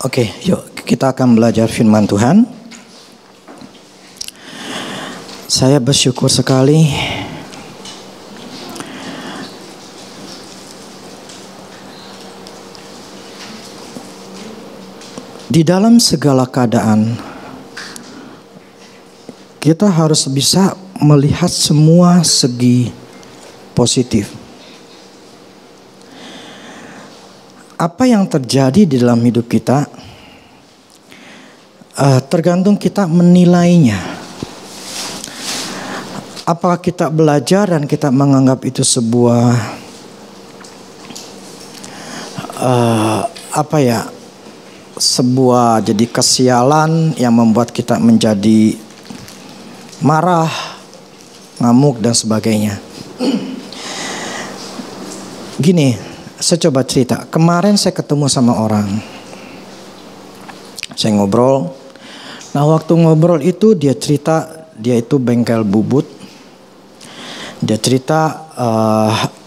Oke, yuk kita akan belajar firman Tuhan. Saya bersyukur sekali di dalam segala keadaan kita harus bisa melihat semua segi positif. Apa yang terjadi di dalam hidup kita tergantung kita menilainya. Apakah kita belajar dan kita menganggap itu sebuah sebuah jadi kesialan yang membuat kita menjadi marah, ngamuk dan sebagainya. Gini, saya coba cerita. Kemarin saya ketemu sama orang. Saya ngobrol. Nah, waktu ngobrol itu dia cerita dia itu bengkel bubut. Dia cerita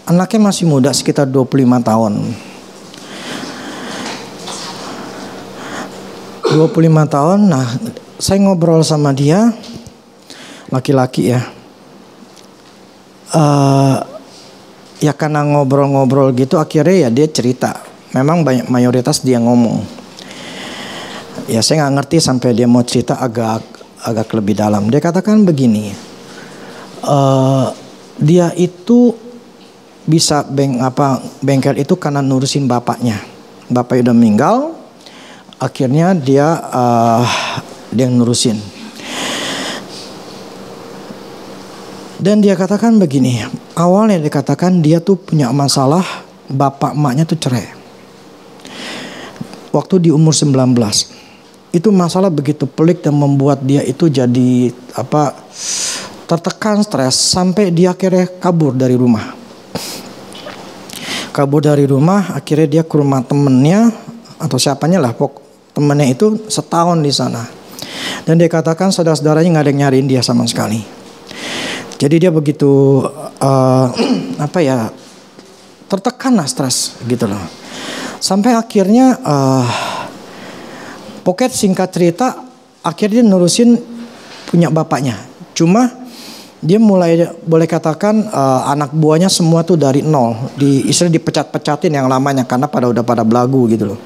anaknya masih muda, sekitar 25 tahun. 25 tahun. Nah, saya ngobrol sama dia, laki-laki ya. Ya karena ngobrol-ngobrol gitu akhirnya ya dia cerita. Memang mayoritas dia ngomong. Ya saya nggak ngerti sampai dia mau cerita agak lebih dalam. Dia katakan begini. Dia itu bisa bengkel itu karena nurusin bapaknya. Bapaknya udah meninggal. Akhirnya dia nurusin. Dan dia katakan begini, awalnya dia katakan dia tuh punya masalah, bapak emaknya tuh cerai. Waktu di umur 19. Itu masalah begitu pelik dan membuat dia itu jadi tertekan, stres, sampai dia akhirnya kabur dari rumah. Kabur dari rumah, akhirnya dia ke rumah temennya atau siapanya lah, temennya itu setahun di sana. Dan dia katakan saudara-saudaranya nggak ada yang nyariin dia sama sekali. Jadi dia begitu tertekan lah, stres gitu loh. Sampai akhirnya pokoknya singkat cerita akhirnya dia nurusin punya bapaknya. Cuma dia mulai boleh katakan anak buahnya semua tuh dari nol. Istilah dipecat-pecatin yang lamanya karena udah pada belagu gitu loh.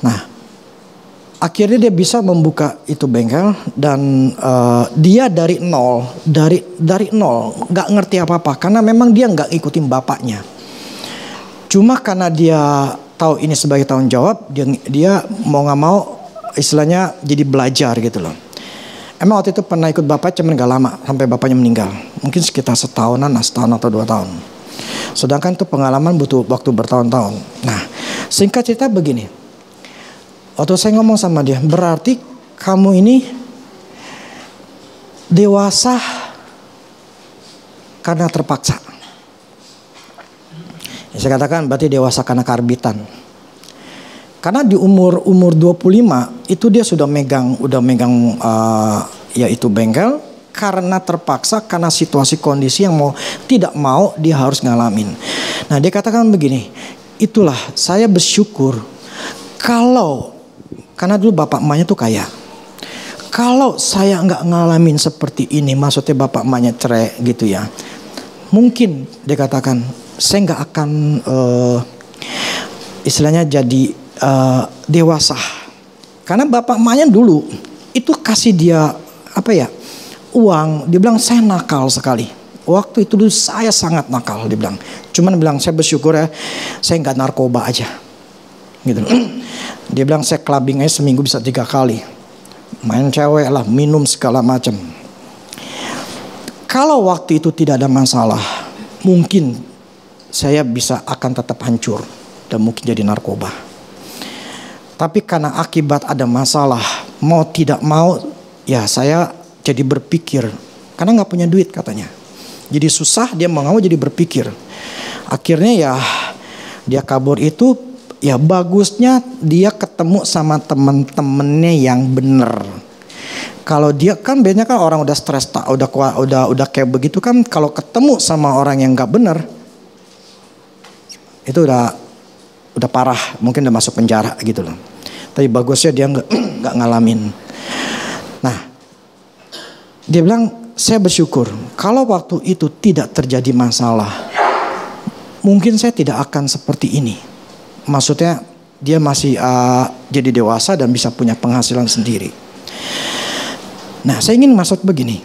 Nah, akhirnya dia bisa membuka itu bengkel dan dia dari nol, nggak ngerti apa-apa karena memang dia nggak ikutin bapaknya. Cuma karena dia tahu ini sebagai tanggung jawab, dia mau nggak mau istilahnya jadi belajar gitu loh. Emang waktu itu pernah ikut bapak, cuman nggak lama sampai bapaknya meninggal, mungkin sekitar setahun atau 2 tahun. Sedangkan itu pengalaman butuh waktu bertahun-tahun. Nah, singkat cerita begini. Waktu saya ngomong sama dia, berarti kamu ini dewasa karena terpaksa. Ya, saya katakan berarti dewasa karena karbitan. Karena di umur 25 itu dia sudah megang yaitu bengkel karena terpaksa, karena situasi kondisi yang tidak mau dia harus ngalamin. Nah, dia katakan begini, itulah saya bersyukur karena dulu bapak emaknya tuh kaya. Kalau saya nggak ngalamin seperti ini, maksudnya bapak emaknya cerai gitu ya, mungkin dia katakan saya nggak akan istilahnya jadi dewasa. Karena bapak emaknya dulu itu kasih dia uang, dia bilang saya nakal sekali. Waktu itu dulu saya sangat nakal, dia bilang. Cuman bilang saya bersyukur ya, saya nggak narkoba aja, gitu. Dia bilang saya clubbing aja seminggu bisa 3 kali. Main cewek lah, minum segala macam. Kalau waktu itu tidak ada masalah, mungkin saya akan tetap hancur dan mungkin jadi narkoba. Tapi karena akibat ada masalah, mau tidak mau, ya saya jadi berpikir. Karena gak punya duit katanya. Jadi susah, dia mau gak mau jadi berpikir. Akhirnya ya dia kabur itu. Ya bagusnya dia ketemu sama temen-temennya yang bener. Kalau dia kan biasanya kan orang udah stres, udah kayak begitu kan, kalau ketemu sama orang yang nggak bener, itu udah parah, mungkin udah masuk penjara gitu loh. Tapi bagusnya dia nggak ngalamin. Nah, dia bilang, saya bersyukur kalau waktu itu tidak terjadi masalah, mungkin saya tidak akan seperti ini. Maksudnya dia masih jadi dewasa dan bisa punya penghasilan sendiri. Nah, saya ingin masuk begini.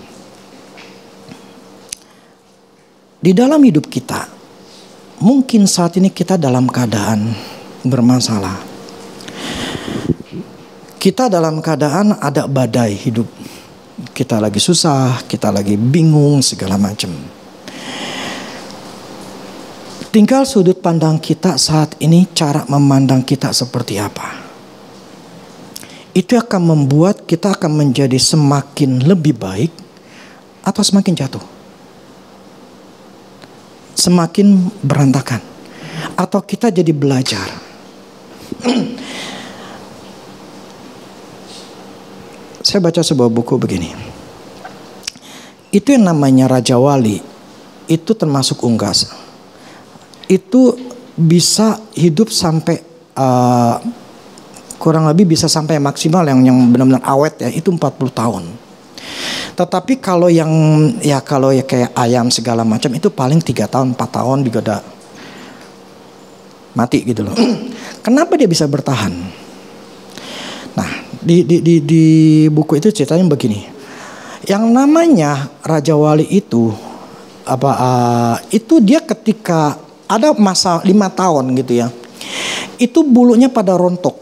Di dalam hidup kita, mungkin saat ini kita dalam keadaan bermasalah. Kita dalam keadaan ada badai hidup. Kita lagi susah, kita lagi bingung, segala macam. Tinggal sudut pandang kita saat ini, cara memandang kita seperti apa. Itu akan membuat kita akan menjadi semakin lebih baik atau semakin jatuh. Semakin berantakan. Atau kita jadi belajar. Saya baca sebuah buku begini. Itu yang namanya Raja Wali, itu termasuk unggas. Itu bisa hidup sampai kurang lebih bisa sampai maksimal yang benar-benar awet ya, itu 40 tahun. Tetapi kalau yang kayak ayam segala macam itu paling 3 tahun, 4 tahun juga udah mati gitu loh. Kenapa dia bisa bertahan? Nah, di buku itu ceritanya begini. Yang namanya Raja Wali itu itu dia ketika ada masa 5 tahun gitu ya. Itu bulunya pada rontok.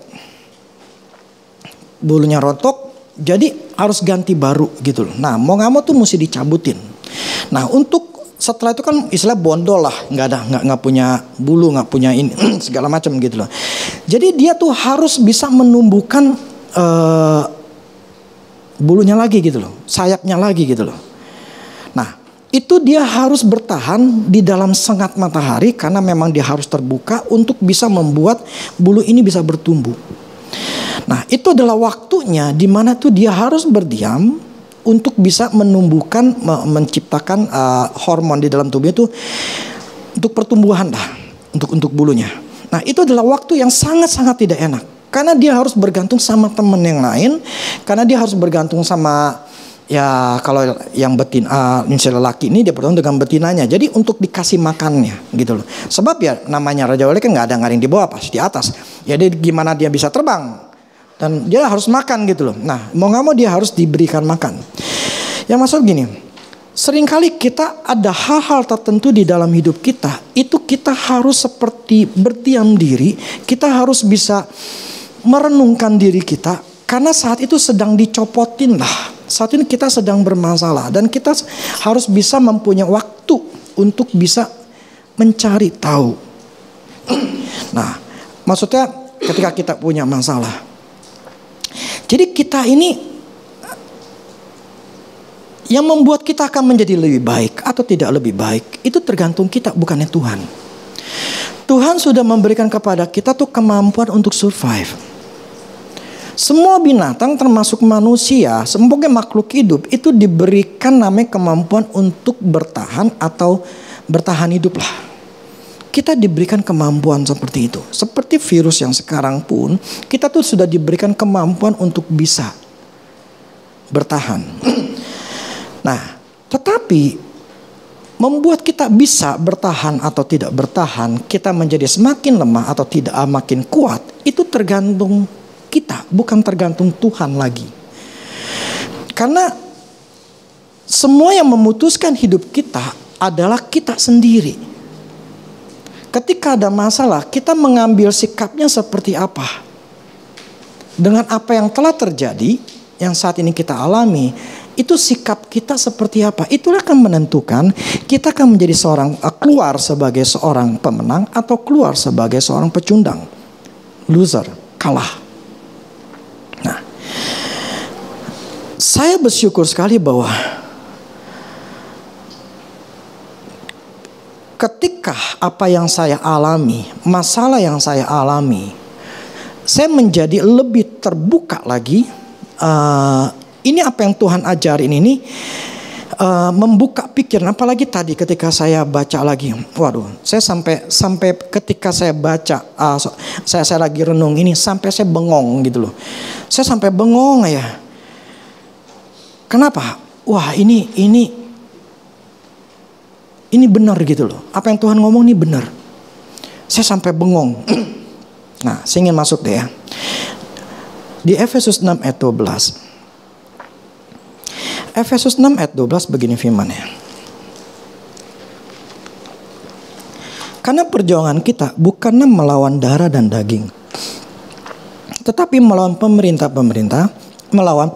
Bulunya rontok, jadi harus ganti baru gitu loh. Nah, mau nggak mau tuh mesti dicabutin. Nah, untuk setelah itu kan istilah bondol lah, nggak punya bulu, nggak punya ini segala macam gitu loh. Jadi dia tuh harus bisa menumbuhkan bulunya lagi gitu loh, sayapnya lagi gitu loh. Nah, itu dia harus bertahan di dalam sengat matahari karena memang dia harus terbuka untuk bisa membuat bulu ini bisa bertumbuh. Nah, itu adalah waktunya di mana tuh dia harus berdiam untuk bisa menumbuhkan, menciptakan hormon di dalam tubuhnya itu untuk pertumbuhan untuk bulunya. Nah, itu adalah waktu yang sangat-sangat tidak enak. Karena dia harus bergantung sama teman yang lain. Karena dia harus bergantung sama, ya kalau yang betina, misalnya laki ini dia bergantung dengan betinanya. Jadi untuk dikasih makannya gitu loh. Sebab ya namanya Raja Wali kan gak ada yang di bawah, pasti di atas. Jadi gimana dia bisa terbang. Dan dia harus makan gitu loh. Nah, mau gak mau dia harus diberikan makan. Yang maksud gini, seringkali kita ada hal-hal tertentu di dalam hidup kita. Itu kita harus seperti berdiam diri. Kita harus bisa merenungkan diri kita. Karena saat itu sedang dicopotin lah. Saat ini kita sedang bermasalah. Dan kita harus bisa mempunyai waktu untuk bisa mencari tahu. Nah, maksudnya ketika kita punya masalah. Jadi kita ini yang membuat kita akan menjadi lebih baik atau tidak lebih baik, itu tergantung kita, bukannya Tuhan. Tuhan sudah memberikan kepada kita tuh kemampuan untuk survive. Semua binatang termasuk manusia, sebagai makhluk hidup itu diberikan namanya kemampuan untuk bertahan atau bertahan hidup lah. Kita diberikan kemampuan seperti itu. Seperti virus yang sekarang pun, kita tuh sudah diberikan kemampuan untuk bisa bertahan. Nah, tetapi membuat kita bisa bertahan atau tidak bertahan, kita menjadi semakin lemah atau tidak makin kuat, itu tergantung kita, bukan tergantung Tuhan lagi. Karena semua yang memutuskan hidup kita adalah kita sendiri. Ketika ada masalah, kita mengambil sikapnya seperti apa? Dengan apa yang telah terjadi, yang saat ini kita alami, itu sikap kita seperti apa? Itulah akan menentukan kita akan menjadi keluar sebagai seorang pemenang atau keluar sebagai seorang pecundang, loser, kalah. Nah, saya bersyukur sekali bahwa ketika apa yang saya alami, masalah yang saya alami, saya menjadi lebih terbuka lagi. Ini apa yang Tuhan ajarin ini membuka pikiran. Apalagi tadi ketika saya baca lagi, waduh, saya sampai ketika saya baca, saya lagi renung ini, sampai saya bengong gitu loh. Saya sampai bengong ya. Kenapa? Wah, ini benar gitu loh. Apa yang Tuhan ngomong ini benar. Saya sampai bengong. Nah, saya ingin masuk deh ya. Di Efesus 6 ayat 12. Efesus 6 ayat 12 begini firman-Nya. Karena perjuangan kita bukanlah melawan darah dan daging, tetapi melawan pemerintah-pemerintah, melawan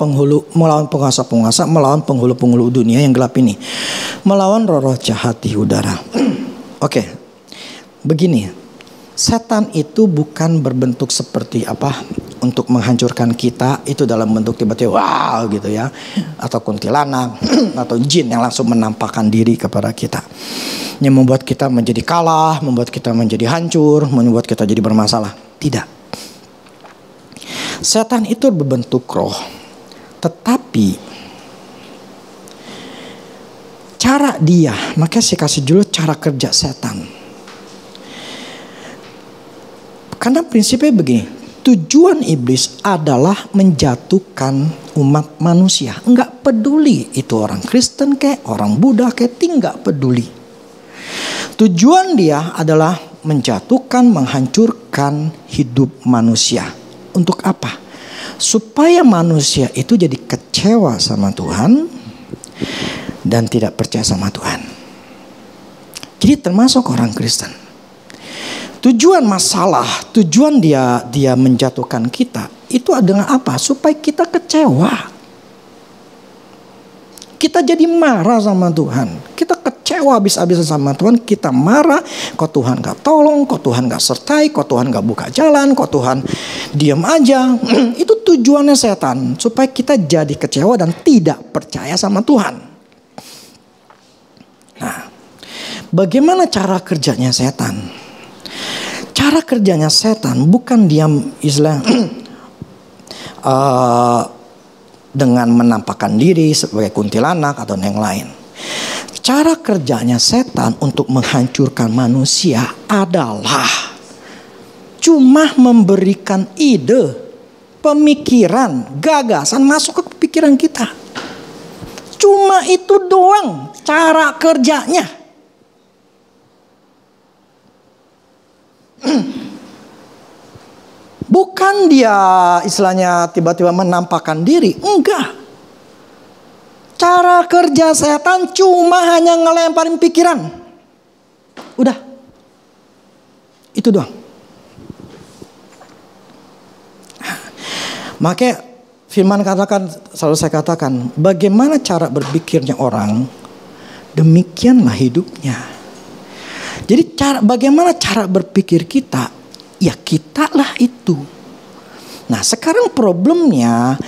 penguasa-penguasa, melawan penghulu-penghulu dunia yang gelap ini, melawan roh-roh jahat di udara. Oke, begini. Setan itu bukan berbentuk seperti apa untuk menghancurkan kita, itu dalam bentuk tiba-tiba wow gitu ya, atau kuntilanak atau jin yang langsung menampakkan diri kepada kita, yang membuat kita menjadi kalah, membuat kita menjadi hancur, membuat kita jadi bermasalah. Tidak. Setan itu berbentuk roh, tetapi cara dia, makanya saya kasih dulu cara kerja setan. Karena prinsipnya begini, tujuan iblis adalah menjatuhkan umat manusia. Enggak peduli itu orang Kristen kayak, orang Buddha kayak, enggak peduli. Tujuan dia adalah menjatuhkan, menghancurkan hidup manusia. Untuk apa? Supaya manusia itu jadi kecewa sama Tuhan dan tidak percaya sama Tuhan. Jadi termasuk orang Kristen. Tujuan masalah, tujuan dia menjatuhkan kita itu adalah apa? Supaya kita kecewa. Kita jadi marah sama Tuhan. Kita kecewa habis-habisan sama Tuhan. Kita marah, kok Tuhan gak tolong, kok Tuhan gak sertai, kok Tuhan gak buka jalan, kok Tuhan diam aja. Itu tujuannya setan. Supaya kita jadi kecewa dan tidak percaya sama Tuhan. Nah, bagaimana cara kerjanya setan? Cara kerjanya setan bukan diam dengan menampakkan diri sebagai kuntilanak atau yang lain. Cara kerjanya setan untuk menghancurkan manusia adalah cuma memberikan ide, pemikiran, gagasan masuk ke pikiran kita. Cuma itu doang cara kerjanya. Bukan dia istilahnya tiba-tiba menampakkan diri. Enggak. Cara kerja setan cuma hanya ngelemparin pikiran. Udah. Itu doang. Makanya firman katakan, selalu saya katakan, bagaimana cara berpikirnya orang, demikianlah hidupnya. Jadi bagaimana cara berpikir kita, ya kita lah itu. Nah sekarang problemnya,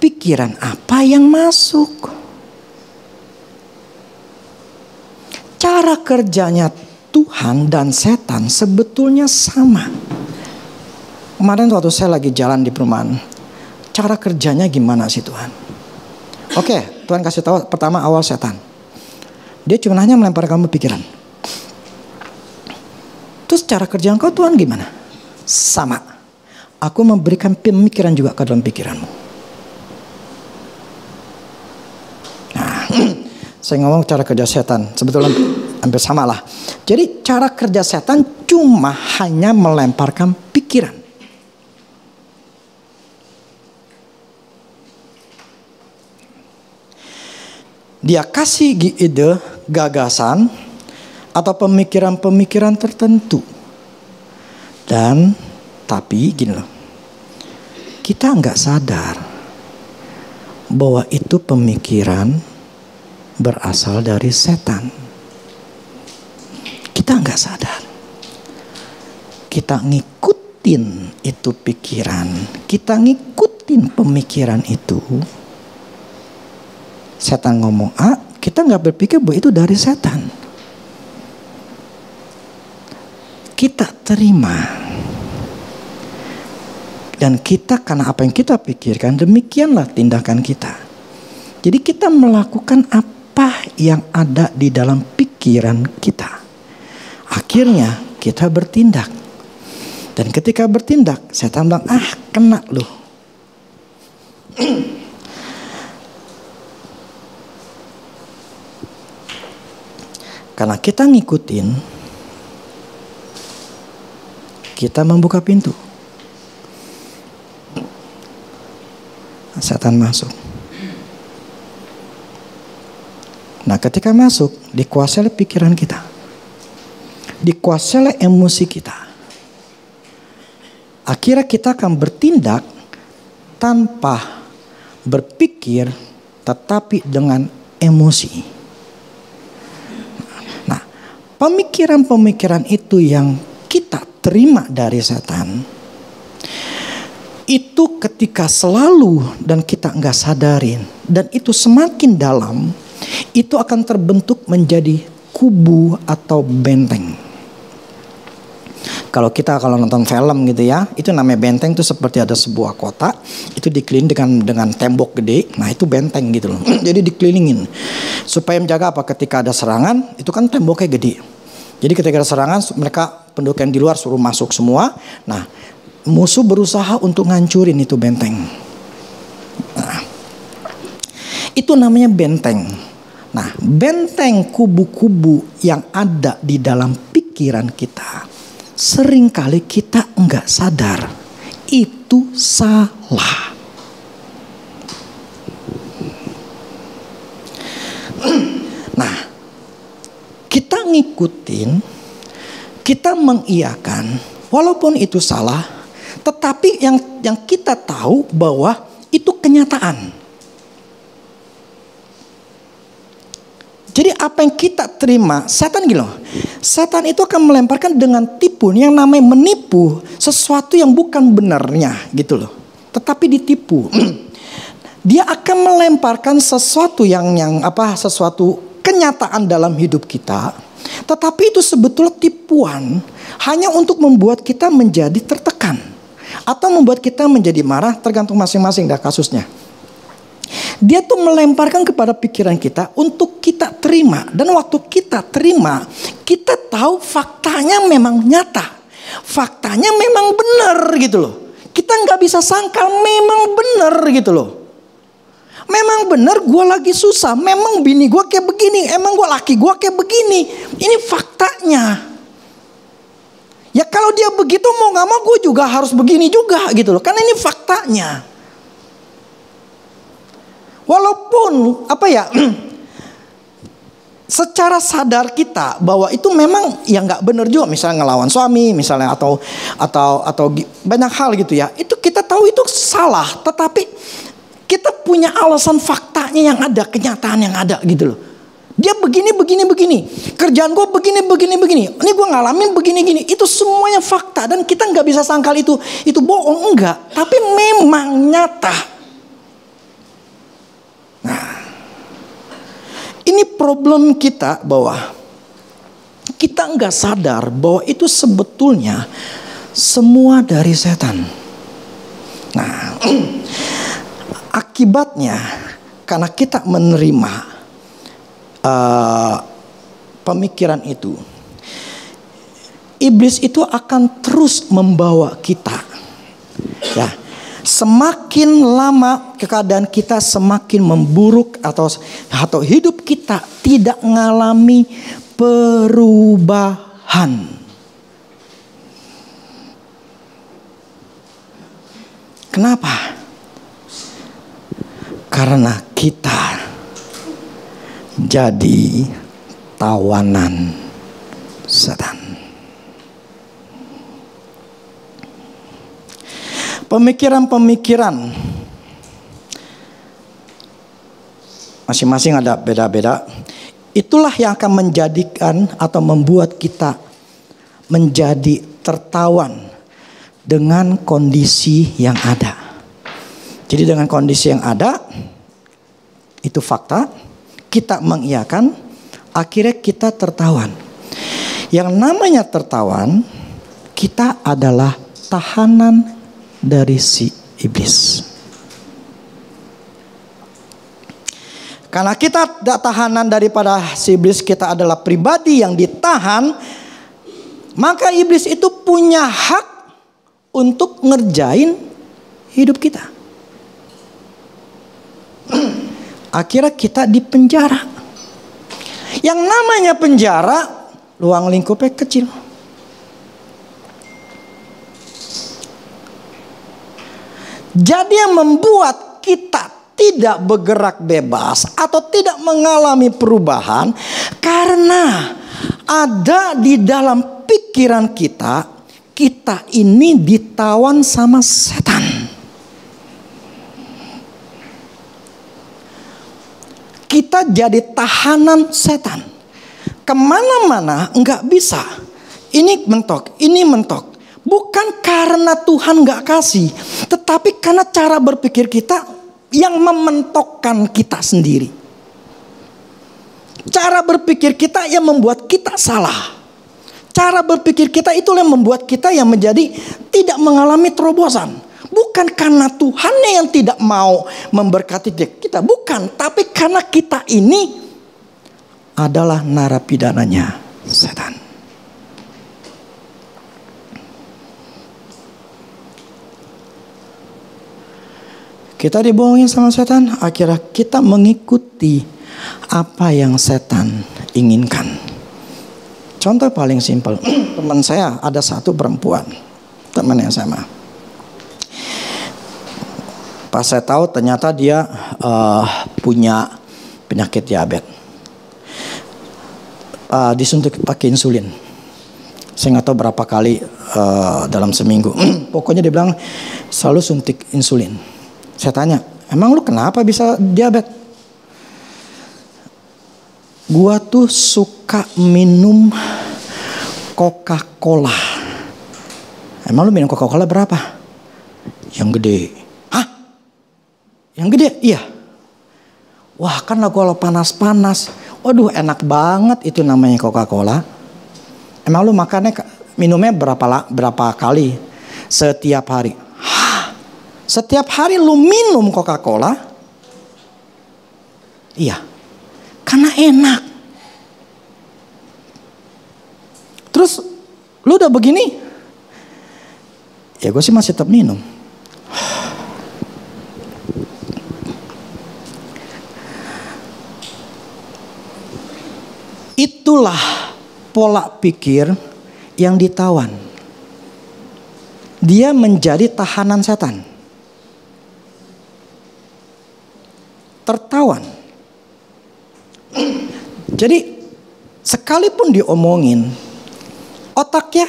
pikiran apa yang masuk? Cara kerjanya Tuhan dan setan sebetulnya sama. Kemarin waktu saya lagi jalan di perumahan, cara kerjanya gimana sih Tuhan? Oke, Tuhan kasih tahu pertama awal setan. Dia cuma hanya melempar kamu pikiran. Terus cara kerja engkau Tuhan gimana? Sama. Aku memberikan pemikiran juga ke dalam pikiranmu. Nah, saya ngomong cara kerja setan. Sebetulnya hampir sama lah. Jadi cara kerja setan cuma hanya melemparkan pikiran. Dia kasih ide, gagasan, atau pemikiran-pemikiran tertentu. Dan tapi gini loh, kita nggak sadar bahwa itu pemikiran berasal dari setan. Kita nggak sadar. Kita ngikutin itu pikiran, kita ngikutin pemikiran itu. Setan ngomong A, kita nggak berpikir bahwa itu dari setan. Kita terima. Dan kita karena apa yang kita pikirkan, demikianlah tindakan kita. Jadi kita melakukan apa yang ada di dalam pikiran kita. Akhirnya kita bertindak. Dan ketika bertindak, setan bilang, kena lu. Karena kita ngikutin, kita membuka pintu. Setan masuk. Nah, ketika masuk, dikuasai oleh pikiran kita. Dikuasai oleh emosi kita. Akhirnya kita akan bertindak tanpa berpikir, tetapi dengan emosi. Nah, pemikiran-pemikiran itu yang kita terima dari setan, itu ketika selalu dan kita nggak sadarin, dan itu semakin dalam, itu akan terbentuk menjadi kubu atau benteng. Kalau nonton film gitu ya, itu namanya benteng, itu seperti ada sebuah kota, itu dikelilingi dengan tembok gede. Nah, itu benteng gitu loh. Jadi dikelilingin supaya menjaga apa, ketika ada serangan, itu kan temboknya gede. Jadi ketika ada serangan, mereka penduduk yang di luar suruh masuk semua. Nah, musuh berusaha untuk ngancurin itu benteng. Nah, itu namanya benteng. Nah, benteng kubu-kubu yang ada di dalam pikiran kita, seringkali kita enggak sadar itu salah. Nah, kita ngikutin, kita mengiyakan, walaupun itu salah, tetapi yang kita tahu bahwa itu kenyataan. Jadi apa yang kita terima, setan gitu loh. Setan itu akan melemparkan dengan tipu, yang namanya menipu sesuatu yang bukan benarnya gitu loh. Tetapi ditipu. Dia akan melemparkan sesuatu sesuatu kenyataan dalam hidup kita, tetapi itu sebetulnya tipuan hanya untuk membuat kita menjadi tertekan atau membuat kita menjadi marah, tergantung masing-masing dah kasusnya. Dia tuh melemparkan kepada pikiran kita untuk kita terima. Dan waktu kita terima, kita tahu faktanya memang nyata. Faktanya memang benar gitu loh. Kita nggak bisa sangkal, memang benar gitu loh. Memang benar gue lagi susah. Memang bini gue kayak begini. Emang gue laki gue kayak begini. Ini faktanya. Ya kalau dia begitu mau gak mau gue juga harus begini juga gitu loh. Karena ini faktanya. Walaupun secara sadar kita bahwa itu memang ya nggak benar juga, misalnya ngelawan suami misalnya atau banyak hal gitu ya, itu kita tahu itu salah, tetapi kita punya alasan faktanya yang ada, kenyataan yang ada gitu loh. Dia begini, kerjaan gue begini, ini gue ngalamin begini, itu semuanya fakta dan kita nggak bisa sangkal itu bohong, enggak, tapi memang nyata. Nah, ini problem kita bahwa kita nggak sadar bahwa itu sebetulnya semua dari setan. Nah, akibatnya karena kita menerima pemikiran itu, iblis itu akan terus membawa kita. Ya. Semakin lama keadaan kita semakin memburuk atau hidup kita tidak mengalami perubahan. Kenapa? Karena kita jadi tawanan setan. Pemikiran-pemikiran masing-masing ada beda-beda. Itulah yang akan menjadikan atau membuat kita menjadi tertawan dengan kondisi yang ada. Jadi dengan kondisi yang ada, itu fakta, kita mengiyakan, akhirnya kita tertawan. Yang namanya tertawan, kita adalah tahanan dari si iblis. Karena kita tidak tahanan daripada si iblis, kita adalah pribadi yang ditahan, maka iblis itu punya hak untuk ngerjain hidup kita. Akhirnya kita di penjara. Yang namanya penjara, ruang lingkupnya kecil. Jadi yang membuat kita tidak bergerak bebas atau tidak mengalami perubahan, karena ada di dalam pikiran kita, kita ini ditawan sama setan. Kita jadi tahanan setan. Kemana-mana nggak bisa. Ini mentok, ini mentok. Bukan karena Tuhan nggak kasih, tetapi karena cara berpikir kita yang mementokkan kita sendiri. Cara berpikir kita yang membuat kita salah. Cara berpikir kita itulah yang membuat kita yang menjadi tidak mengalami terobosan. Bukan karena Tuhan yang tidak mau memberkati kita, bukan. Tapi karena kita ini adalah narapidananya setan. Kita dibohongin sama setan, akhirnya kita mengikuti apa yang setan inginkan. Contoh paling simpel, teman saya ada satu perempuan, teman yang sama. Pas saya tahu ternyata dia punya penyakit diabetes. Disuntik pakai insulin. Saya nggak tahu berapa kali dalam seminggu. Pokoknya dia bilang selalu suntik insulin. Saya tanya, emang lu kenapa bisa diabetes? Gua tuh suka minum Coca-Cola. Emang lu minum Coca-Cola berapa? Yang gede. Hah? Yang gede? Iya. Wah, kan lah kalau panas-panas. Waduh, enak banget itu namanya Coca-Cola. Emang lu makannya minumnya berapa kali setiap hari? Setiap hari lu minum Coca-Cola? Iya. Karena enak. Terus lu udah begini? Ya gue sih masih tetap minum. Itulah pola pikir yang ditawan. Dia menjadi tahanan setan. Tertawan. Jadi sekalipun diomongin, otaknya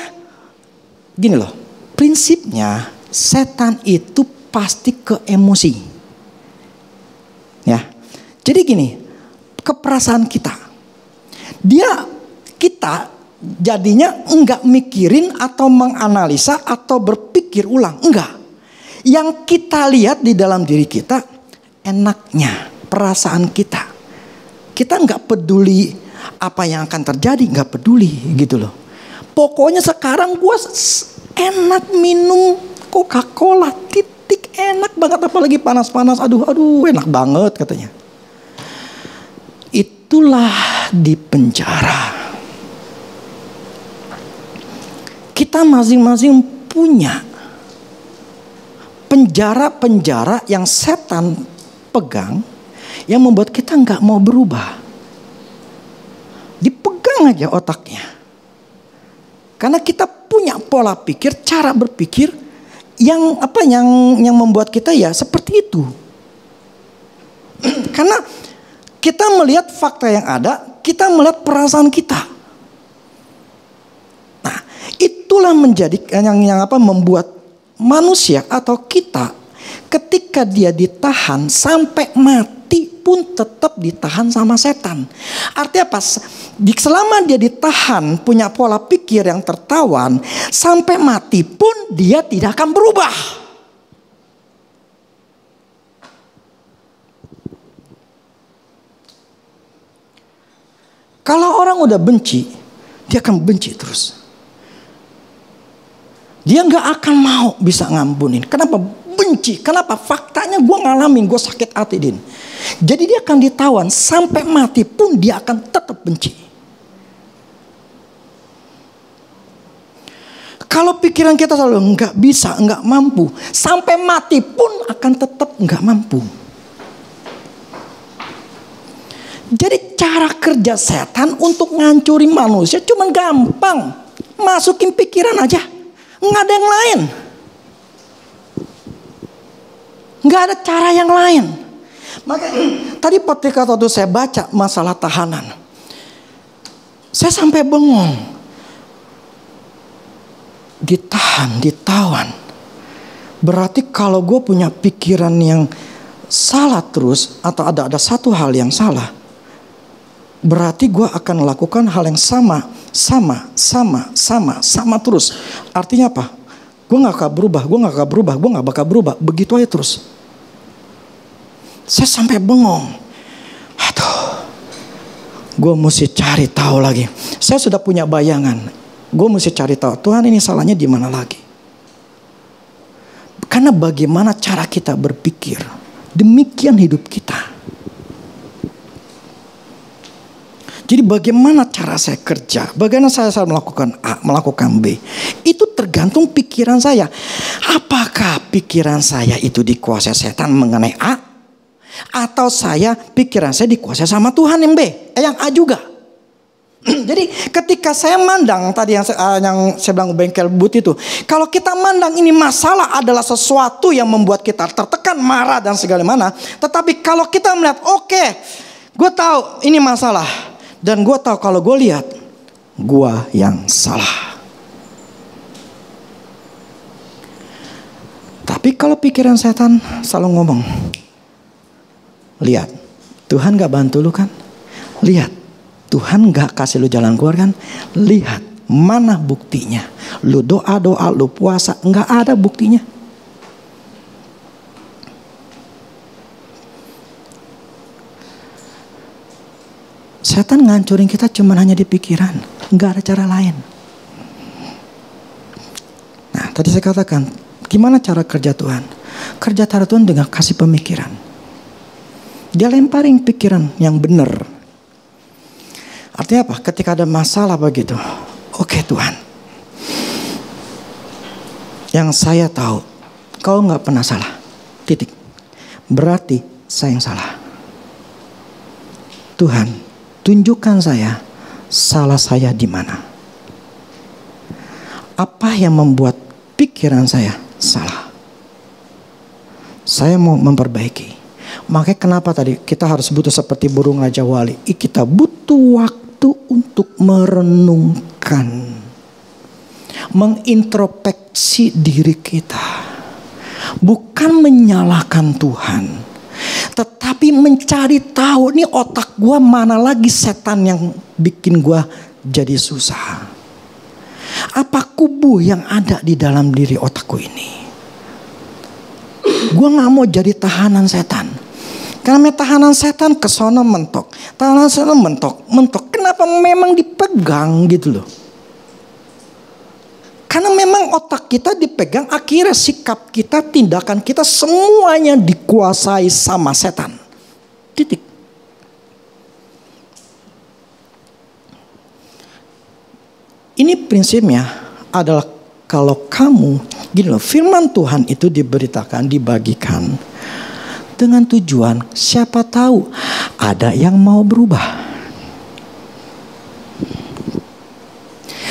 gini loh. Prinsipnya setan itu pasti ke emosi. Ya. Jadi gini, keperasaan kita. Kita jadinya enggak mikirin atau menganalisa atau berpikir ulang, enggak. Yang kita lihat di dalam diri kita enaknya, perasaan kita. Kita nggak peduli apa yang akan terjadi, nggak peduli gitu loh. Pokoknya sekarang gue enak minum Coca-Cola, titik, enak banget, apalagi panas-panas. Aduh enak banget katanya. Itulah di penjara. Kita masing-masing punya penjara-penjara yang setan pegang, yang membuat kita nggak mau berubah. Dipegang aja otaknya. Karena kita punya pola pikir, cara berpikir yang membuat kita ya seperti itu. Karena kita melihat fakta yang ada, kita melihat perasaan kita. Nah, itulah menjadi yang membuat manusia atau kita ketika dia ditahan sampai mati pun tetap ditahan sama setan. Artinya apa? Selama dia ditahan punya pola pikir yang tertawan, sampai mati pun dia tidak akan berubah. Kalau orang udah benci, dia akan benci terus. Dia gak akan mau bisa ngampunin. Kenapa? Benci. Kenapa? Faktanya gue ngalamin, gue sakit hati, Din. Jadi dia akan ditawan sampai mati pun dia akan tetap benci. Kalau pikiran kita selalu nggak bisa, nggak mampu, sampai mati pun akan tetap nggak mampu. Jadi cara kerja setan untuk ngancurin manusia cuma gampang. Masukin pikiran aja. Nggak ada yang lain. Nggak ada cara yang lain. Maka tadi ketika waktu saya baca masalah tahanan, saya sampai bengong. Ditahan, ditawan. Berarti kalau gue punya pikiran yang salah terus, atau ada satu hal yang salah, berarti gue akan melakukan hal yang sama terus. Artinya apa? Gue gak akan berubah. Begitu aja terus. Saya sampai bengong. Aduh, gue mesti cari tahu lagi. Saya sudah punya bayangan. Gue mesti cari tahu, Tuhan ini salahnya di mana lagi? Karena bagaimana cara kita berpikir, demikian hidup kita. Jadi bagaimana cara saya kerja, bagaimana saya melakukan A, melakukan B, itu tergantung pikiran saya. Apakah pikiran saya itu dikuasai setan mengenai A, atau pikiran saya dikuasai sama Tuhan yang B, yang A juga. Jadi ketika saya mandang tadi yang saya bilang bengkel but itu, kalau kita mandang ini masalah adalah sesuatu yang membuat kita tertekan, marah dan segala mana, tetapi kalau kita melihat, oke, gue tahu ini masalah, dan gue tahu kalau gue lihat, gue yang salah. Tapi kalau pikiran setan selalu ngomong, lihat, Tuhan gak bantu lu kan? Lihat, Tuhan gak kasih lu jalan keluar kan? Lihat, mana buktinya? Lu doa-doa, lu puasa, gak ada buktinya. Setan ngancurin kita cuma hanya di pikiran, gak ada cara lain. Nah, tadi saya katakan, gimana cara kerja Tuhan? Kerja Tuhan dengan kasih pemikiran. Dia lemparin pikiran yang benar. Artinya apa? Ketika ada masalah begitu, oke Tuhan, yang saya tahu, kau gak pernah salah. Titik. Berarti saya yang salah. Tuhan, tunjukkan saya salah saya di mana. Apa yang membuat pikiran saya salah? Saya mau memperbaiki. Makanya kenapa tadi kita harus butuh seperti burung Raja Wali. Kita butuh waktu untuk merenungkan, mengintrospeksi diri kita. Bukan menyalahkan Tuhan, tetapi mencari tahu nih otak gua mana lagi setan yang bikin gua jadi susah. Apa kubu yang ada di dalam diri otakku ini? Gua gak mau jadi tahanan setan. Karena tahanan setan kesono mentok. Tahanan setan mentok. Kenapa memang dipegang gitu loh. Karena memang otak kita dipegang, akhirnya sikap kita, tindakan kita semuanya dikuasai sama setan. Titik. Ini prinsipnya adalah kalau kamu, gini loh, firman Tuhan itu diberitakan, dibagikan dengan tujuan siapa tahu ada yang mau berubah.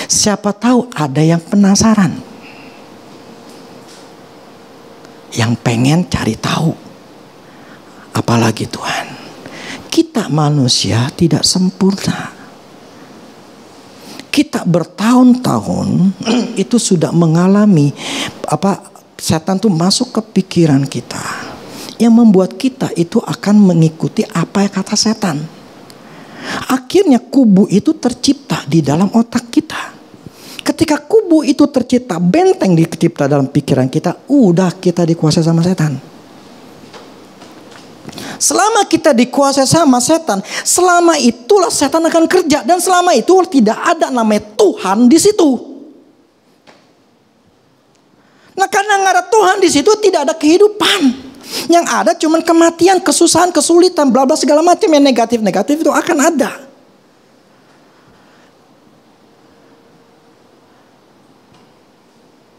Siapa tahu ada yang penasaran, yang pengen cari tahu. Apalagi Tuhan, kita manusia tidak sempurna. Kita bertahun-tahun itu sudah mengalami setan tuh masuk ke pikiran kita, yang membuat kita itu akan mengikuti apa yang kata setan. Akhirnya kubu itu tercipta di dalam otak kita. Ketika kubu itu tercipta, benteng dicipta dalam pikiran kita, udah kita dikuasai sama setan. Selama kita dikuasai sama setan, selama itulah setan akan kerja, dan selama itu tidak ada namanya Tuhan di situ. Nah, karena nggak ada Tuhan di situ, tidak ada kehidupan. Yang ada cuman kematian, kesusahan, kesulitan, bla bla segala macam yang negatif-negatif itu akan ada.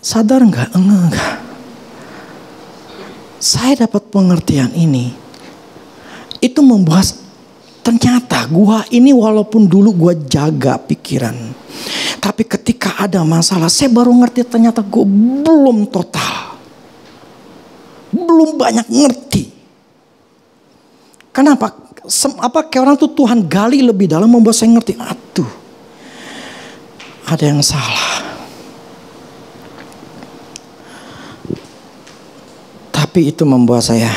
Sadar enggak? Enggak. Saya dapat pengertian ini. Itu membuat ternyata gua ini walaupun dulu gua jaga pikiran, tapi ketika ada masalah saya baru ngerti ternyata gua belum total. Belum banyak ngerti. Kenapa? Kayak orang tuh Tuhan gali lebih dalam membuat saya ngerti. Aduh, ada yang salah. Tapi itu membuat saya,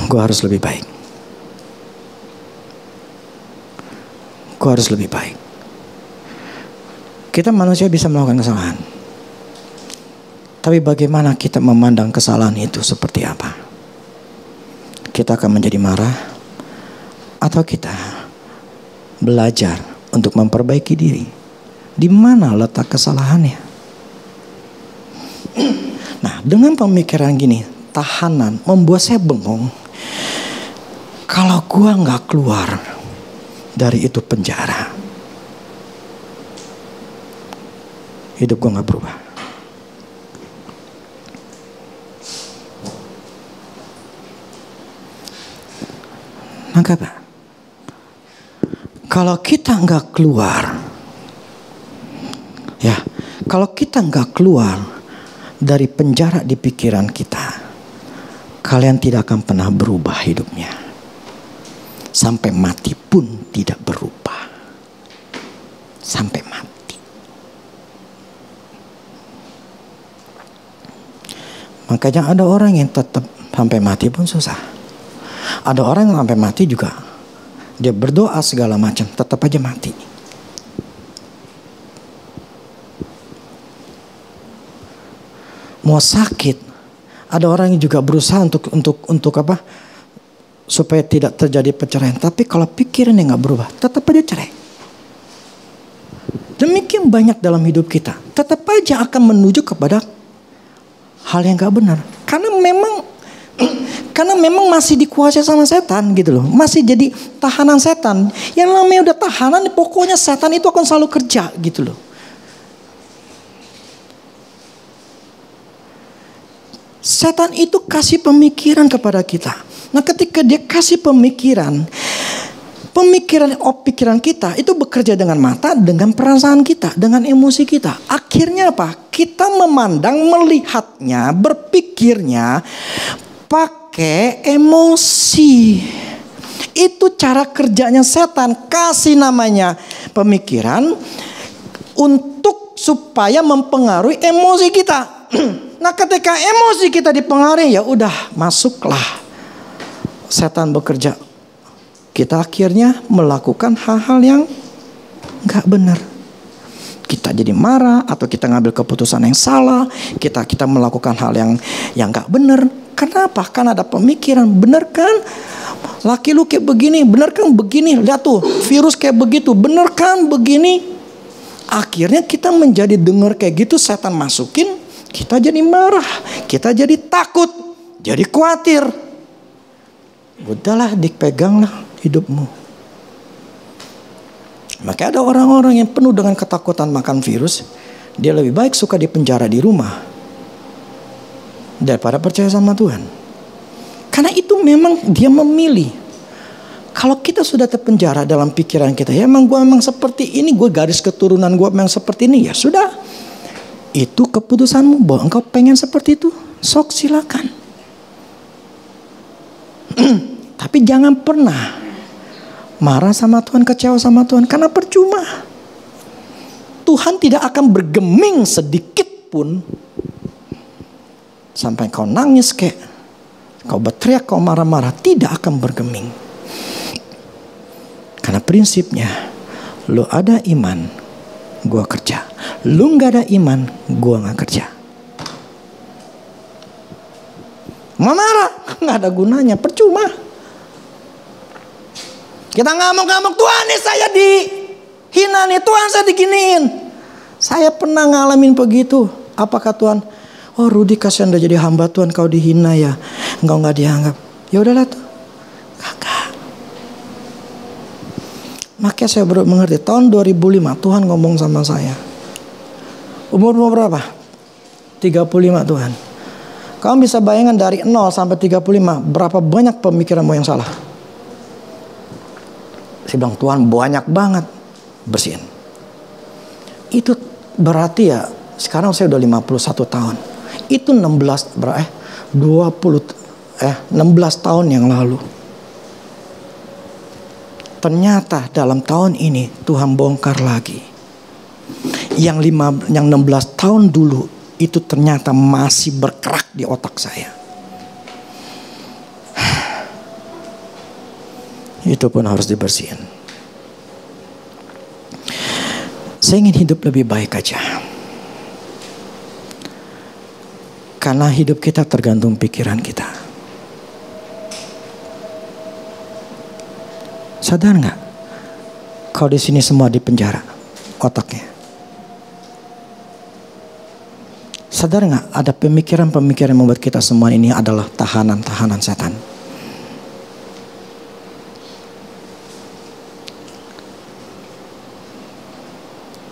gue harus lebih baik. Gue harus lebih baik. Kita manusia bisa melakukan kesalahan. Tapi bagaimana kita memandang kesalahan itu seperti apa? Kita akan menjadi marah atau kita belajar untuk memperbaiki diri? Di mana letak kesalahannya? Nah, dengan pemikiran gini, tahanan membuat saya bengong. Kalau gua nggak keluar dari itu penjara, hidup gua nggak berubah. Maka Pak, kalau kita nggak keluar, ya, kalau kita nggak keluar dari penjara di pikiran kita, kalian tidak akan pernah berubah hidupnya. Sampai mati pun tidak berubah. Sampai mati. Makanya ada orang yang tetap sampai mati pun susah. Ada orang yang sampai mati juga, dia berdoa segala macam, tetap aja mati. Mau sakit, ada orang yang juga berusaha untuk apa? Supaya tidak terjadi perceraian. Tapi kalau pikirannya nggak berubah, tetap aja cerai. Demikian banyak dalam hidup kita, tetap aja akan menuju kepada hal yang nggak benar. Karena memang masih dikuasai sama setan gitu loh, masih jadi tahanan setan. Yang namanya udah tahanan, pokoknya setan itu akan selalu kerja gitu loh. Setan itu kasih pemikiran kepada kita. Nah, ketika dia kasih pikiran kita itu bekerja dengan mata, dengan perasaan kita, dengan emosi kita. Akhirnya apa? Kita memandang, melihatnya, berpikirnya pakai emosi. Itu cara kerjanya setan, kasih namanya pemikiran untuk supaya mempengaruhi emosi kita. Nah, ketika emosi kita dipengaruhi, ya udah masuklah setan bekerja. Kita akhirnya melakukan hal-hal yang nggak benar. Kita jadi marah atau kita ngambil keputusan yang salah. Kita melakukan hal yang nggak benar. Kenapa? Karena ada pemikiran, benar kan? Laki lu kayak begini, benar kan begini? Lihat tuh, virus kayak begitu, benar kan begini? Akhirnya kita menjadi dengar kayak gitu, setan masukin. Kita jadi marah, kita jadi takut, jadi khawatir. Udahlah, dipeganglah hidupmu. Maka ada orang-orang yang penuh dengan ketakutan makan virus. Dia lebih baik suka di penjara di rumah daripada percaya sama Tuhan. Karena itu memang dia memilih. Kalau kita sudah terpenjara dalam pikiran kita, ya emang gue memang seperti ini, gue garis keturunan gue memang seperti ini, ya sudah. Itu keputusanmu bahwa engkau pengen seperti itu, sok silakan. Tapi jangan pernah marah sama Tuhan, kecewa sama Tuhan, karena percuma. Tuhan tidak akan bergeming sedikit pun sampai kau nangis kayak kau berteriak, kau marah-marah, tidak akan bergeming. Karena prinsipnya, lu ada iman, gua kerja. Lu gak ada iman, gua gak kerja. Mau marah, gak ada gunanya, percuma. Kita ngamuk-ngamuk, Tuhan nih saya dihina nih, Tuhan saya diginiin. Saya pernah ngalamin begitu. Apakah Tuhan? Oh Rudy kasihan udah jadi hamba Tuhan, kau dihina ya, engkau nggak dianggap. Ya udahlah tuh. Kagak. Makanya saya baru mengerti. Tahun 2005 Tuhan ngomong sama saya. Umurmu berapa? 35 Tuhan. Kamu bisa bayangkan dari 0 sampai 35 berapa banyak pemikiranmu yang salah. Saya bilang Tuhan banyak banget. Bersihin. Itu berarti ya sekarang saya udah 51 tahun. Itu 16 tahun yang lalu. Ternyata dalam tahun ini Tuhan bongkar lagi. Yang 16 tahun dulu itu ternyata masih berkerak di otak saya. Itu pun harus dibersihin. Saya ingin hidup lebih baik aja. Karena hidup kita tergantung pikiran kita. Sadar nggak? Kau di sini semua di penjara otaknya. Sadar nggak? Ada pemikiran-pemikiran yang membuat kita semua ini adalah tahanan-tahanan setan.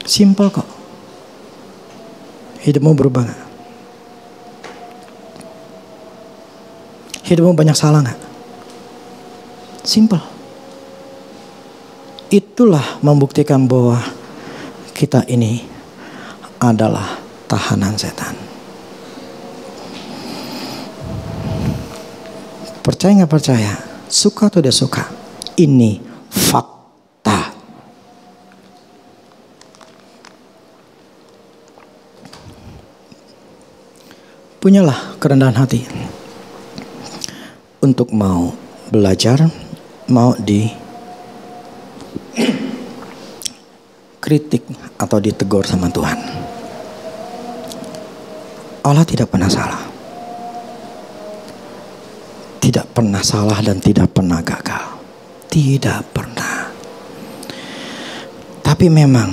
Simple kok. Hidupmu berubah nggak? Hidupmu banyak salah nggak? Simple. Itulah membuktikan bahwa kita ini adalah tahanan setan. Percaya nggak percaya? Suka atau tidak suka? Ini fakta. Punyalah kerendahan hati untuk mau belajar, mau dikritik atau ditegur sama Tuhan. Allah tidak pernah salah. Tidak pernah salah dan tidak pernah gagal. Tidak pernah. Tapi memang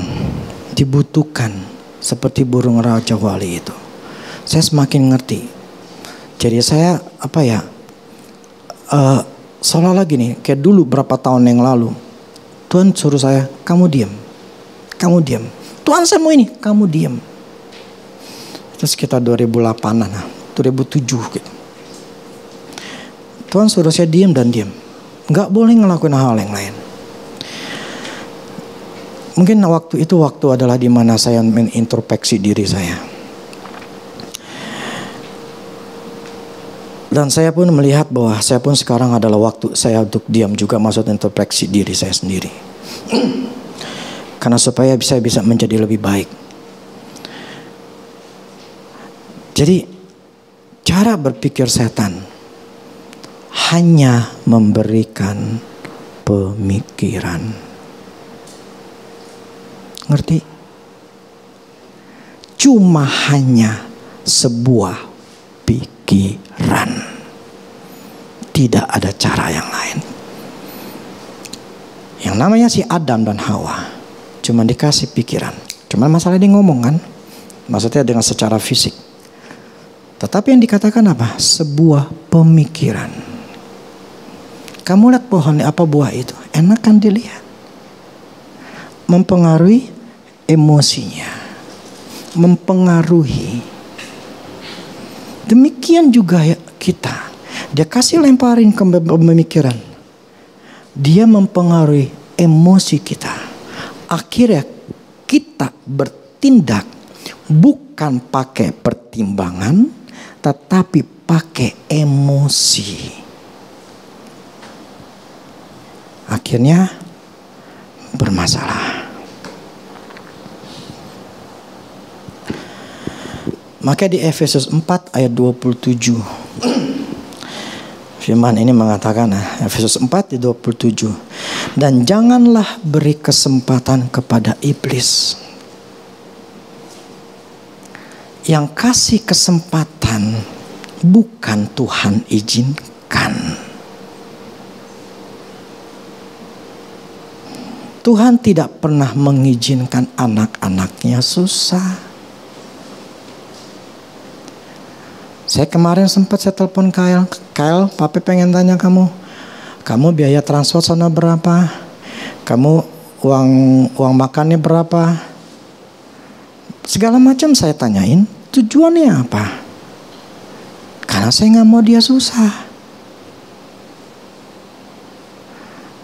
dibutuhkan seperti burung raja wali itu. Saya semakin ngerti. Jadi saya seolah lagi nih, kayak dulu berapa tahun yang lalu Tuhan suruh saya, kamu diam, kamu diam. Tuhan saya mau ini, kamu diam. Itu sekitar 2008an, 2007 gitu. Tuhan suruh saya diam dan diam, nggak boleh ngelakuin hal yang lain. Mungkin waktu itu adalah di mana saya menintrospeksi diri saya. Dan saya pun melihat bahwa saya pun sekarang adalah waktu saya untuk diam juga, maksud introspeksi diri saya sendiri. Karena supaya saya bisa menjadi lebih baik. Jadi cara berpikir setan hanya memberikan pemikiran. Ngerti? Cuma hanya sebuah pikiran. Tidak ada cara yang lain. Yang namanya si Adam dan Hawa cuma dikasih pikiran. Cuma masalah dia ngomong kan, maksudnya dengan secara fisik. Tetapi yang dikatakan apa? Sebuah pemikiran. Kamu lihat pohon apa buah itu? Enak kan dilihat. Mempengaruhi emosinya. Mempengaruhi. Demikian juga ya kita. Dia kasih lemparin ke pemikiran. Dia mempengaruhi emosi kita. Akhirnya kita bertindak bukan pakai pertimbangan, tetapi pakai emosi. Akhirnya bermasalah. Maka di Efesus 4 ayat 27 firman ini mengatakan, Efesus 4 ayat 27, dan janganlah beri kesempatan kepada iblis. Yang kasih kesempatan bukan Tuhan izinkan. Tuhan tidak pernah mengizinkan anak-anaknya susah. Saya kemarin sempat saya telepon Kyle, Papi pengen tanya kamu biaya transport sana berapa? Kamu uang makannya berapa? Segala macam saya tanyain, tujuannya apa? Karena saya nggak mau dia susah.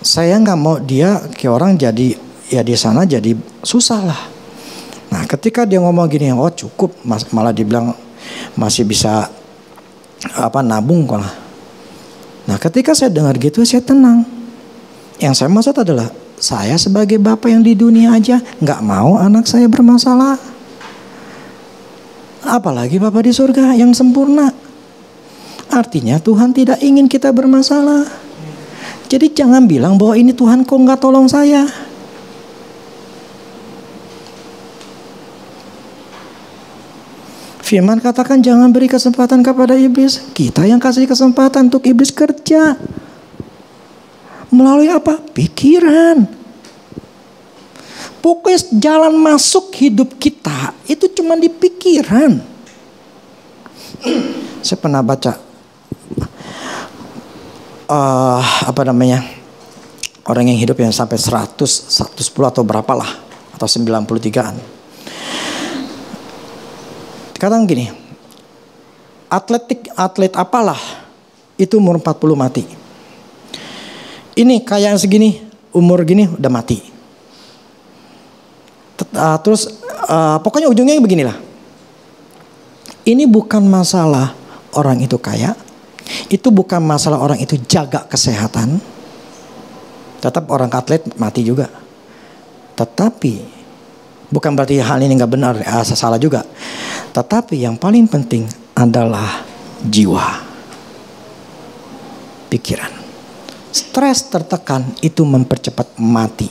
Saya nggak mau dia kayak orang jadi ya di sana jadi susah lah. Nah ketika dia ngomong gini, oh cukup, malah dibilang masih bisa nabung kok lah. Nah ketika saya dengar gitu saya tenang. Yang saya maksud adalah saya sebagai bapak yang di dunia aja nggak mau anak saya bermasalah. Apalagi bapak di surga yang sempurna. Artinya Tuhan tidak ingin kita bermasalah. Jadi jangan bilang bahwa ini Tuhan kok nggak tolong saya. Firman katakan jangan beri kesempatan kepada iblis. Kita yang kasih kesempatan untuk iblis kerja. Melalui apa? Pikiran. Pokoknya jalan masuk hidup kita itu cuma di pikiran. Saya pernah baca orang yang hidup yang sampai 100, 110 atau berapalah, atau 93-an. Kadang gini, atlet apalah itu umur 40 mati. Ini kayak segini, umur gini udah mati. Pokoknya ujungnya beginilah. Ini bukan masalah orang itu kaya. Itu bukan masalah orang itu jaga kesehatan. Tetap orang atlet mati juga. Tetapi bukan berarti hal ini nggak benar, salah juga. Tetapi yang paling penting adalah jiwa, pikiran. Stres tertekan itu mempercepat mati.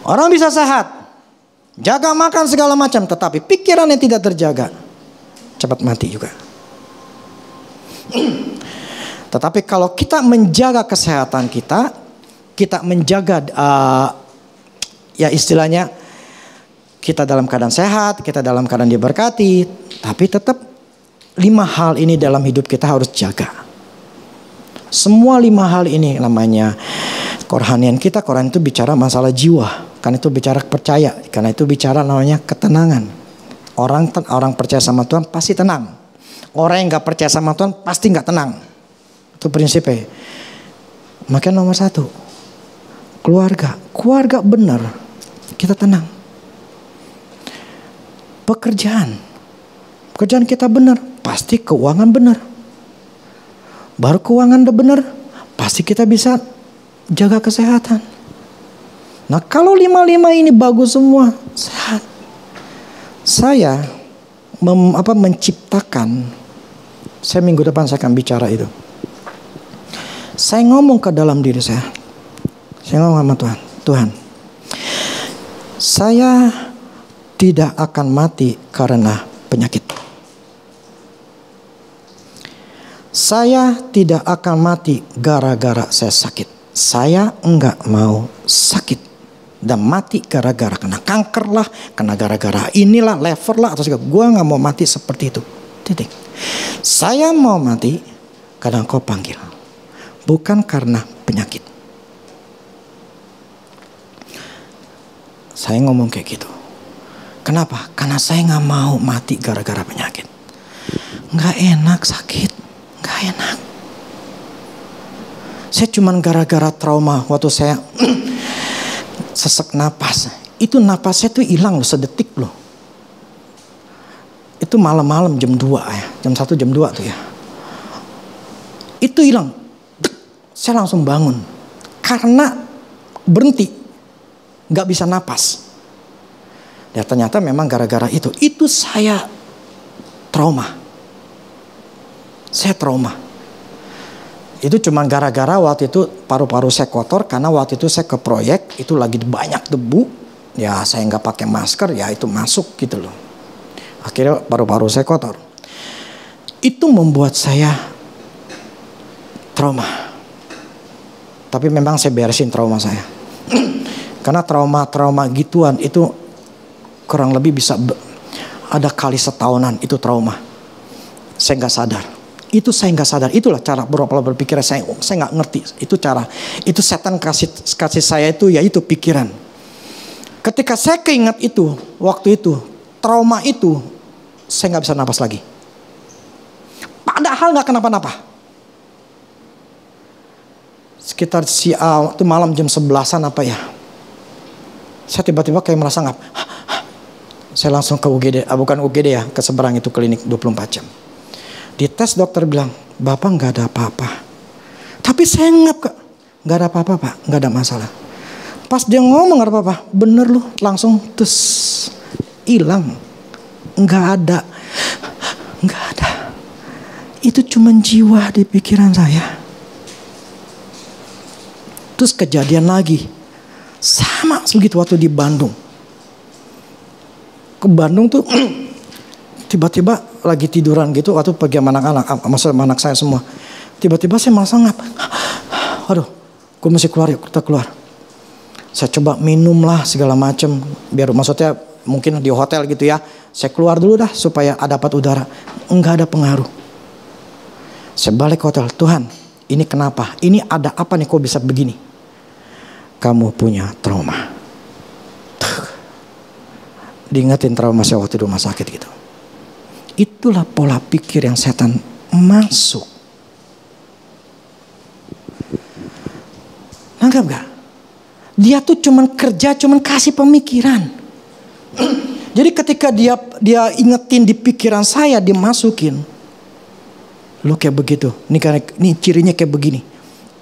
Orang bisa sehat, jaga makan segala macam, tetapi pikiran yang tidak terjaga cepat mati juga. Tetapi kalau kita menjaga kesehatan kita menjaga ya istilahnya kita dalam keadaan sehat, kita dalam keadaan diberkati, tapi tetap 5 hal ini dalam hidup kita harus jaga. Semua 5 hal ini namanya kerohanian kita. Quran itu bicara masalah jiwa, karena itu bicara percaya, karena itu bicara namanya ketenangan. Orang percaya sama Tuhan pasti tenang. Orang yang gak percaya sama Tuhan pasti gak tenang. Itu prinsipnya. Makanya nomor 1, keluarga benar, kita tenang. Pekerjaan kita benar, pasti keuangan benar. Baru keuangan udah benar, pasti kita bisa jaga kesehatan. Nah kalau 5 ini bagus semua, sehat. Saya menciptakan, saya minggu depan saya akan bicara itu. Saya ngomong ke dalam diri saya ngomong sama Tuhan, saya tidak akan mati karena penyakit. Saya tidak akan mati gara-gara saya sakit. Saya enggak mau sakit dan mati gara-gara kena kanker lah, kena gara-gara inilah, lever lah, atau segala. Gue nggak mau mati seperti itu. Titik. Saya mau mati karena Kau panggil, bukan karena penyakit. Saya ngomong kayak gitu. Kenapa? Karena saya nggak mau mati gara-gara penyakit. Nggak enak sakit, nggak enak. Saya cuman gara-gara trauma waktu saya sesek napas. Itu napasnya tuh hilang loh, sedetik loh. Itu malam-malam jam 2 ya. Jam 1 jam 2 tuh ya. Itu hilang. Saya langsung bangun. Karena berhenti. Gak bisa napas. Ya ternyata memang gara-gara itu. Itu saya trauma. Saya trauma. Itu cuma gara-gara waktu itu paru-paru saya kotor. Karena waktu itu saya ke proyek. Itu lagi banyak debu. Ya saya gak pakai masker. Ya itu masuk gitu loh. Akhirnya paru-paru saya kotor. Itu membuat saya trauma. Tapi memang saya beresin trauma saya. Karena trauma-trauma gituan itu kurang lebih bisa ada kali setahunan itu trauma. Saya nggak sadar. Itu saya nggak sadar. Itulah cara pola berpikir saya nggak ngerti. Itu cara. Itu setan kasih saya itu, yaitu pikiran. Ketika saya keinget itu, waktu itu, trauma itu, saya nggak bisa napas lagi. Padahal nggak kenapa-napa. Sekitar waktu malam jam 11-an apa ya. Saya tiba-tiba kayak merasa ngap. Saya langsung ke UGD, bukan UGD ya, ke seberang itu klinik 24 jam. Di tes dokter bilang, Bapak nggak ada apa-apa. Tapi saya ngap, Kak. Nggak ada apa-apa, Pak. Nggak ada masalah. Pas dia ngomong nggak ada apa-apa, bener lu, langsung terus hilang. Nggak ada. Itu cuma jiwa di pikiran saya. Terus kejadian lagi. Sama begitu waktu di Bandung. Ke Bandung tuh tiba-tiba lagi tiduran gitu waktu pergi sama anak-anak, maksudnya anak saya semua. Tiba-tiba saya merasa ngap. Waduh, gue mesti keluar yuk, kita keluar. Saya coba minum lah segala macem, biar maksudnya mungkin di hotel gitu ya. Saya keluar dulu dah supaya dapat udara. Enggak ada pengaruh. Saya balik ke hotel. Tuhan, ini kenapa? Ini ada apa nih kok bisa begini? Kamu punya trauma. Diingetin trauma saya waktu di rumah sakit gitu. Itulah pola pikir yang setan masuk. Nangkap gak? Dia tuh cuman kerja, cuman kasih pemikiran. Jadi ketika dia ingetin di pikiran saya, dimasukin. Lu kayak begitu. Ini cirinya kayak begini.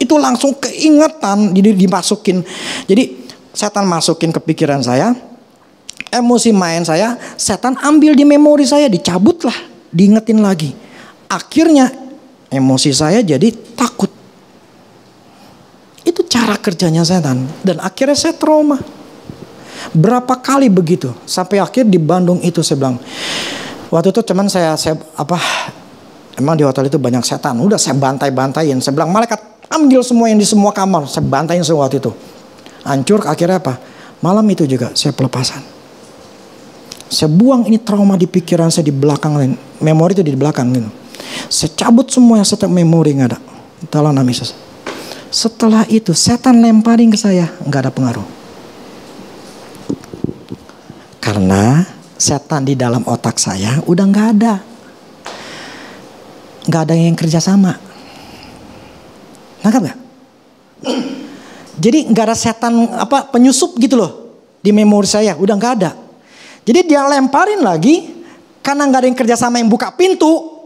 Itu langsung keingetan, jadi dimasukin. Jadi setan masukin ke pikiran saya. Emosi main saya, setan ambil di memori saya, dicabut lah, diingetin lagi. Akhirnya emosi saya jadi takut. Itu cara kerjanya setan. Dan akhirnya saya trauma. Berapa kali begitu. Sampai akhir di Bandung itu saya bilang. Waktu itu cuman saya emang di hotel itu banyak setan. Udah saya bantai-bantain. Saya bilang malaikat ambil semua yang di semua kamar. Saya bantain semua waktu itu. Hancur akhirnya apa? Malam itu juga saya pelepasan. Saya buang ini trauma di pikiran saya di belakang. Memori itu di belakang gitu. Saya cabut semua yang setiap memori nggak ada. Dalam nama Yesus. Setelah itu setan lemparin ke saya, nggak ada pengaruh. Karena setan di dalam otak saya udah nggak ada. Nggak ada yang kerja sama. Nangkap nggak? Jadi nggak ada setan penyusup gitu loh di memori saya, udah nggak ada. Jadi dia lemparin lagi karena nggak ada yang kerja sama yang buka pintu,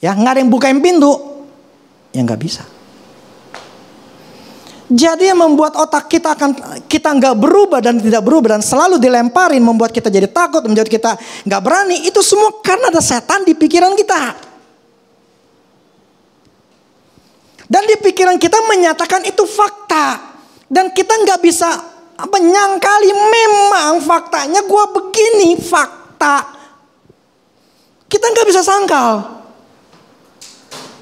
ya nggak ada yang bukain pintu, ya nggak bisa. Jadi yang membuat otak kita nggak berubah dan tidak berubah dan selalu dilemparin, membuat kita jadi takut, membuat kita nggak berani, itu semua karena ada setan di pikiran kita. Dan di pikiran kita menyatakan itu fakta, dan kita nggak bisa nyangkali memang faktanya gue begini, fakta. Kita nggak bisa sangkal.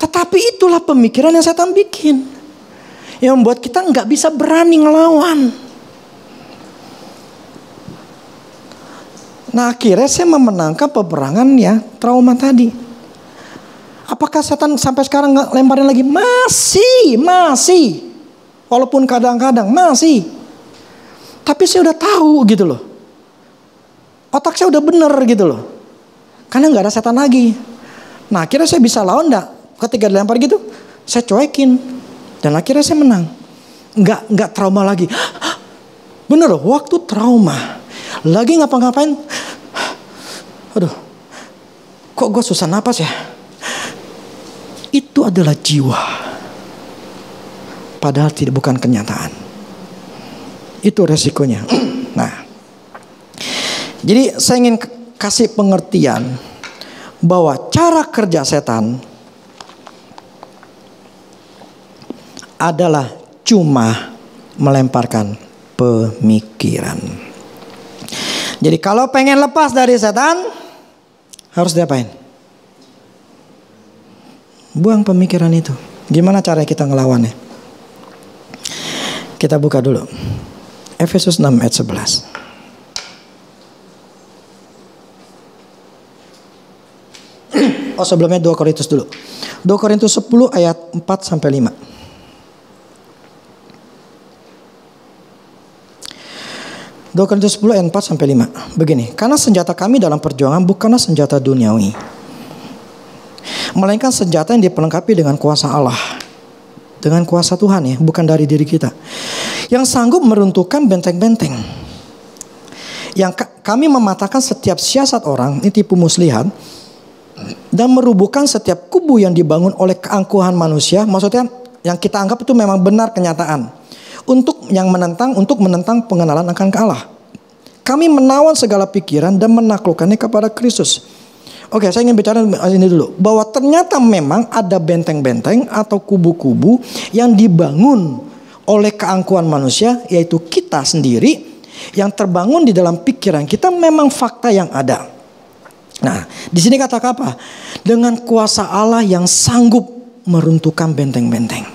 Tetapi itulah pemikiran yang setan bikin. Yang membuat kita nggak bisa berani ngelawan. Nah akhirnya saya memenangkan peperangan ya trauma tadi. Apakah setan sampai sekarang nggak lemparin lagi? Masih. Walaupun kadang-kadang masih. Tapi saya udah tahu gitu loh. Otak saya udah bener gitu loh. Karena nggak ada setan lagi. Nah akhirnya saya bisa lawan nggak? Ketika dilempar gitu, saya cuekin. Dan akhirnya saya menang. Nggak trauma lagi. Bener loh, waktu trauma. Lagi ngapa-ngapain. Aduh, kok gue susah napas ya. Itu adalah jiwa. Padahal bukan kenyataan. Itu resikonya. Nah, jadi saya ingin kasih pengertian bahwa cara kerja setan adalah cuma melemparkan pemikiran. Jadi kalau pengen lepas dari setan, harus diapain? Buang pemikiran itu. Gimana cara kita ngelawannya? Kita buka dulu. Efesus 6 ayat 11. Oh, sebelumnya 2 Korintus dulu. 2 Korintus 10 ayat 4 sampai 5. 2 Korintus 10 ayat 4 sampai 5. Begini, karena senjata kami dalam perjuangan bukanlah senjata duniawi, melainkan senjata yang diperlengkapi dengan kuasa Allah, dengan kuasa Tuhan ya, bukan dari diri kita, yang sanggup meruntuhkan benteng-benteng, yang kami mematahkan setiap siasat orang, ini tipu muslihat, dan merubuhkan setiap kubu yang dibangun oleh keangkuhan manusia. Maksudnya yang kita anggap itu memang benar kenyataan, untuk menentang pengenalan akan Allah. Kami menawan segala pikiran dan menaklukkannya kepada Kristus. Oke, saya ingin bicara ini dulu, bahwa ternyata memang ada benteng-benteng atau kubu-kubu yang dibangun oleh keangkuhan manusia, yaitu kita sendiri, yang terbangun di dalam pikiran kita, memang fakta yang ada. Nah, di sini kata apa? Dengan kuasa Allah yang sanggup meruntuhkan benteng-benteng.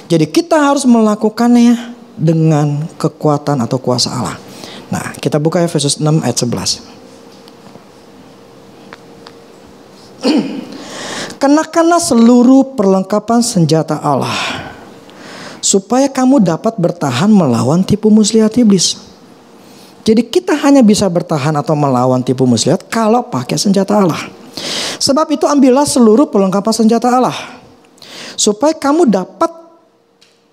Jadi kita harus melakukannya dengan kekuatan atau kuasa Allah. Nah, kita buka Efesus 6 ayat 11. Kenakanlah seluruh perlengkapan senjata Allah, supaya kamu dapat bertahan melawan tipu muslihat iblis. Jadi kita hanya bisa bertahan atau melawan tipu muslihat kalau pakai senjata Allah. Sebab itu ambillah seluruh perlengkapan senjata Allah, supaya kamu dapat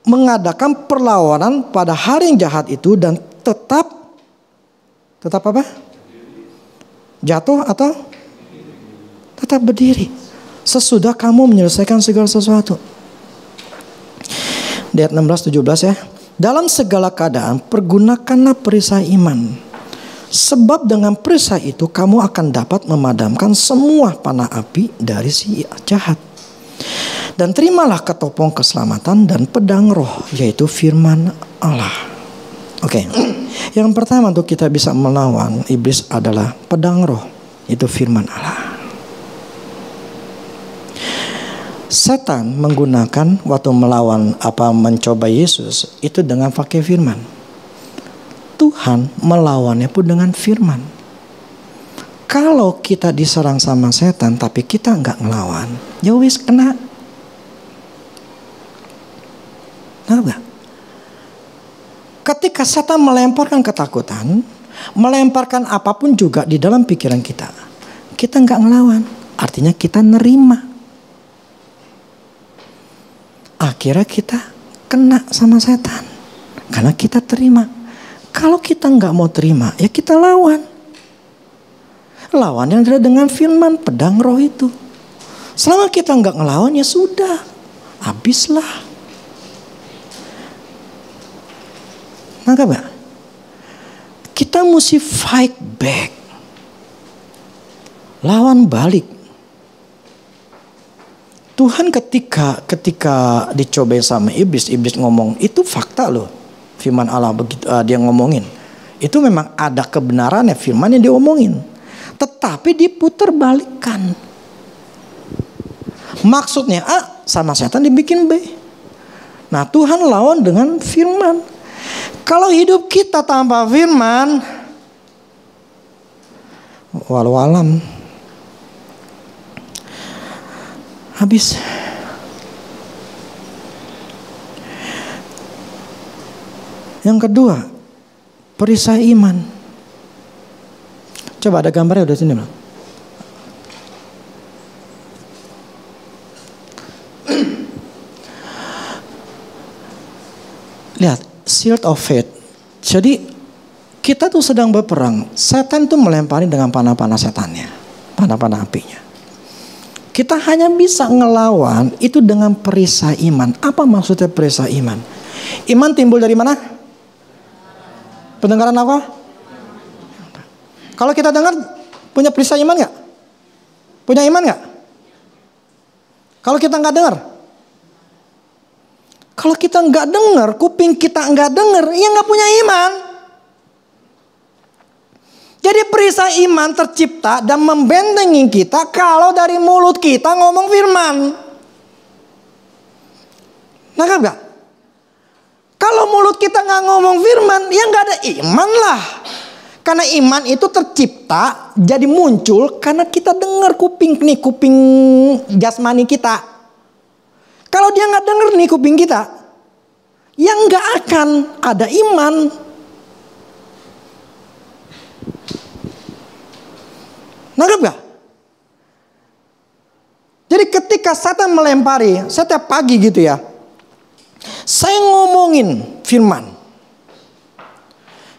mengadakan perlawanan pada hari yang jahat itu dan tetap apa? Jatuh atau tetap berdiri sesudah kamu menyelesaikan segala sesuatu. Di ayat 16-17 ya. Dalam segala keadaan pergunakanlah perisai iman, sebab dengan perisai itu kamu akan dapat memadamkan semua panah api dari si jahat. Dan terimalah ketopong keselamatan dan pedang roh, yaitu firman Allah. Oke. Yang pertama untuk kita bisa melawan iblis adalah pedang roh, itu firman Allah. Setan menggunakan waktu melawan mencoba Yesus itu dengan pakai firman. Tuhan melawannya pun dengan firman. Kalau kita diserang sama setan tapi kita nggak ngelawan, ya wis kena. Tahu gak? Ketika setan melemparkan ketakutan, melemparkan apapun juga di dalam pikiran kita, kita nggak ngelawan, artinya kita nerima. Akhirnya kita kena sama setan karena kita terima. Kalau kita nggak mau terima, ya kita lawan. Lawannya adalah dengan firman pedang roh itu. Selama kita nggak ngelawan, ya sudah, habislah. Nangkap gak? Kita mesti fight back, lawan balik. Tuhan ketika dicobai sama iblis ngomong, itu fakta loh. Firman Allah begitu dia ngomongin, itu memang ada kebenarannya firman yang diomongin, tetapi diputar balikan. Maksudnya A sama setan dibikin B. Nah, Tuhan lawan dengan firman. Kalau hidup kita tanpa firman, walau alam, habis. Yang kedua, perisai iman. Coba ada gambarnya udah sini belum? Lihat, shield of faith. Jadi kita tuh sedang berperang. Setan tuh melempari dengan panah-panah setannya, panah-panah apinya. Kita hanya bisa ngelawan itu dengan perisai iman. Apa maksudnya perisai iman? Iman timbul dari mana? Pendengaran apa? Kalau kita dengar, punya perisai iman gak? Punya iman gak? Kalau kita nggak dengar, kalau kita nggak dengar, kuping kita nggak dengar, ya nggak punya iman. Jadi perisai iman tercipta dan membentengi kita kalau dari mulut kita ngomong firman. Nangkap gak? Kalau mulut kita nggak ngomong firman, ya nggak ada iman lah. Karena iman itu tercipta, jadi muncul karena kita dengar kuping jasmani kita. Kalau dia nggak dengar nih kuping kita, ya nggak akan ada iman. Nangkep gak? Jadi ketika Satan melempari, setiap pagi gitu ya, saya ngomongin firman.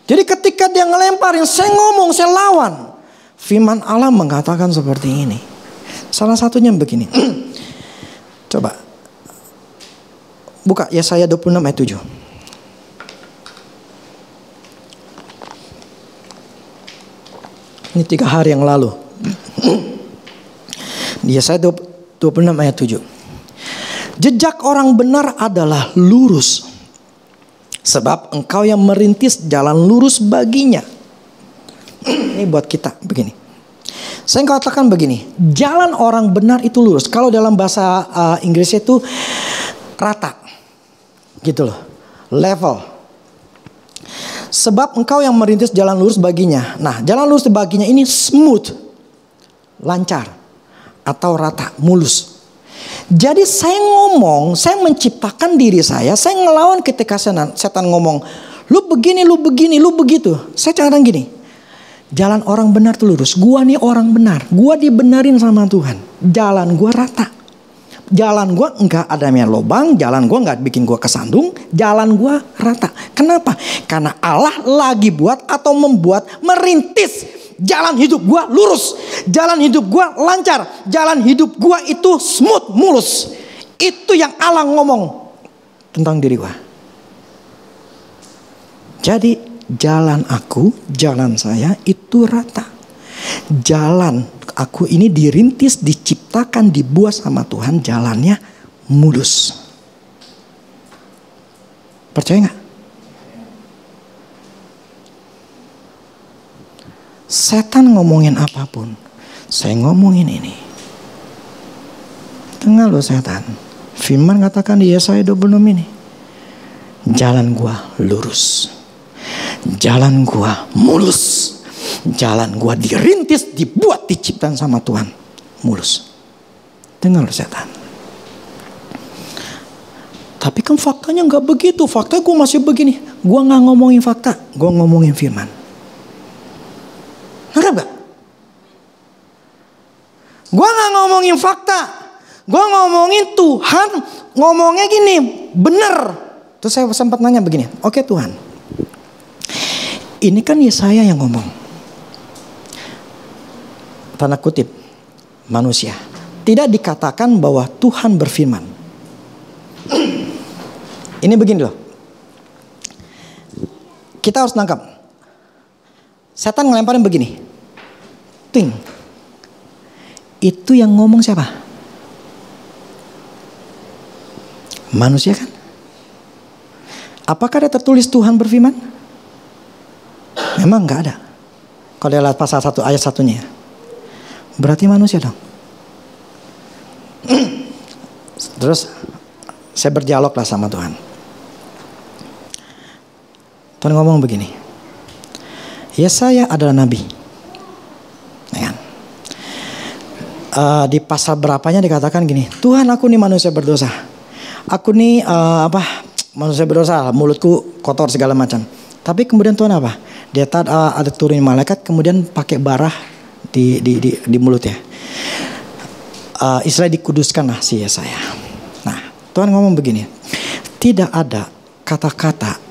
Jadi ketika dia ngelemparin, saya ngomong, saya lawan. Firman Allah mengatakan seperti ini. Salah satunya begini. Coba. Buka Yesaya 26 ayat 7. Ini 3 hari yang lalu. Yesaya 26 ayat 7. Jejak orang benar adalah lurus. Sebab engkau yang merintis jalan lurus baginya. Ini buat kita begini. Saya katakan begini. Jalan orang benar itu lurus. Kalau dalam bahasa Inggrisnya itu rata. Gitu loh. Level. Sebab engkau yang merintis jalan lurus baginya. Nah, jalan lurus baginya ini smooth. Lancar. Atau rata. Mulus. Jadi saya ngomong, saya menciptakan diri saya ngelawan ketika setan ngomong, lu begini, lu begini, lu begitu. Saya cadang gini, jalan orang benar tuh lurus. Gua nih orang benar, gua dibenarin sama Tuhan. Jalan gua rata, jalan gua enggak ada lubang, jalan gua enggak bikin gua kesandung, jalan gua rata. Kenapa? Karena Allah lagi buat atau membuat, merintis. Jalan hidup gua lurus, jalan hidup gua lancar, jalan hidup gua itu smooth, mulus. Itu yang Allah ngomong tentang diri gua. Jadi jalan aku, jalan saya itu rata. Jalan aku ini dirintis, diciptakan, dibuat sama Tuhan, jalannya mulus. Percaya gak? Setan ngomongin apapun, saya ngomongin ini. Dengar loh setan. Firman katakan di Yesaya 26 ini. Jalan gua lurus. Jalan gua mulus. Jalan gua dirintis, dibuat, diciptakan sama Tuhan. Mulus. Dengar loh setan. Tapi kan faktanya gak begitu. Faktanya gua masih begini. Gua gak ngomongin fakta, gua ngomongin firman. Ngerti gak? Gue gak ngomongin fakta. Gue ngomongin Tuhan. Ngomongnya gini, bener. Terus saya sempat nanya begini. Oke Tuhan, ini kan Yesaya yang ngomong. Tanda kutip, manusia. Tidak dikatakan bahwa Tuhan berfirman. Ini begini loh. Kita harus nangkap. Setan ngelemparin begini. Ting. Itu yang ngomong siapa? Manusia kan? Apakah ada tertulis Tuhan berfirman? Memang gak ada. Kalau lihat pasal 1 ayat 1-nya. Berarti manusia dong. Terus saya berdialog lah sama Tuhan. Tuhan ngomong begini. Yesaya adalah nabi. Ya. Di pasal berapanya dikatakan gini. Tuhan, aku nih manusia berdosa. Aku nih manusia berdosa. Mulutku kotor segala macam. Tapi kemudian Tuhan apa? Dia ada turun malaikat. Kemudian pakai bara di mulutnya. Israel dikuduskan lah si Yesaya. Nah, Tuhan ngomong begini. Tidak ada kata-kata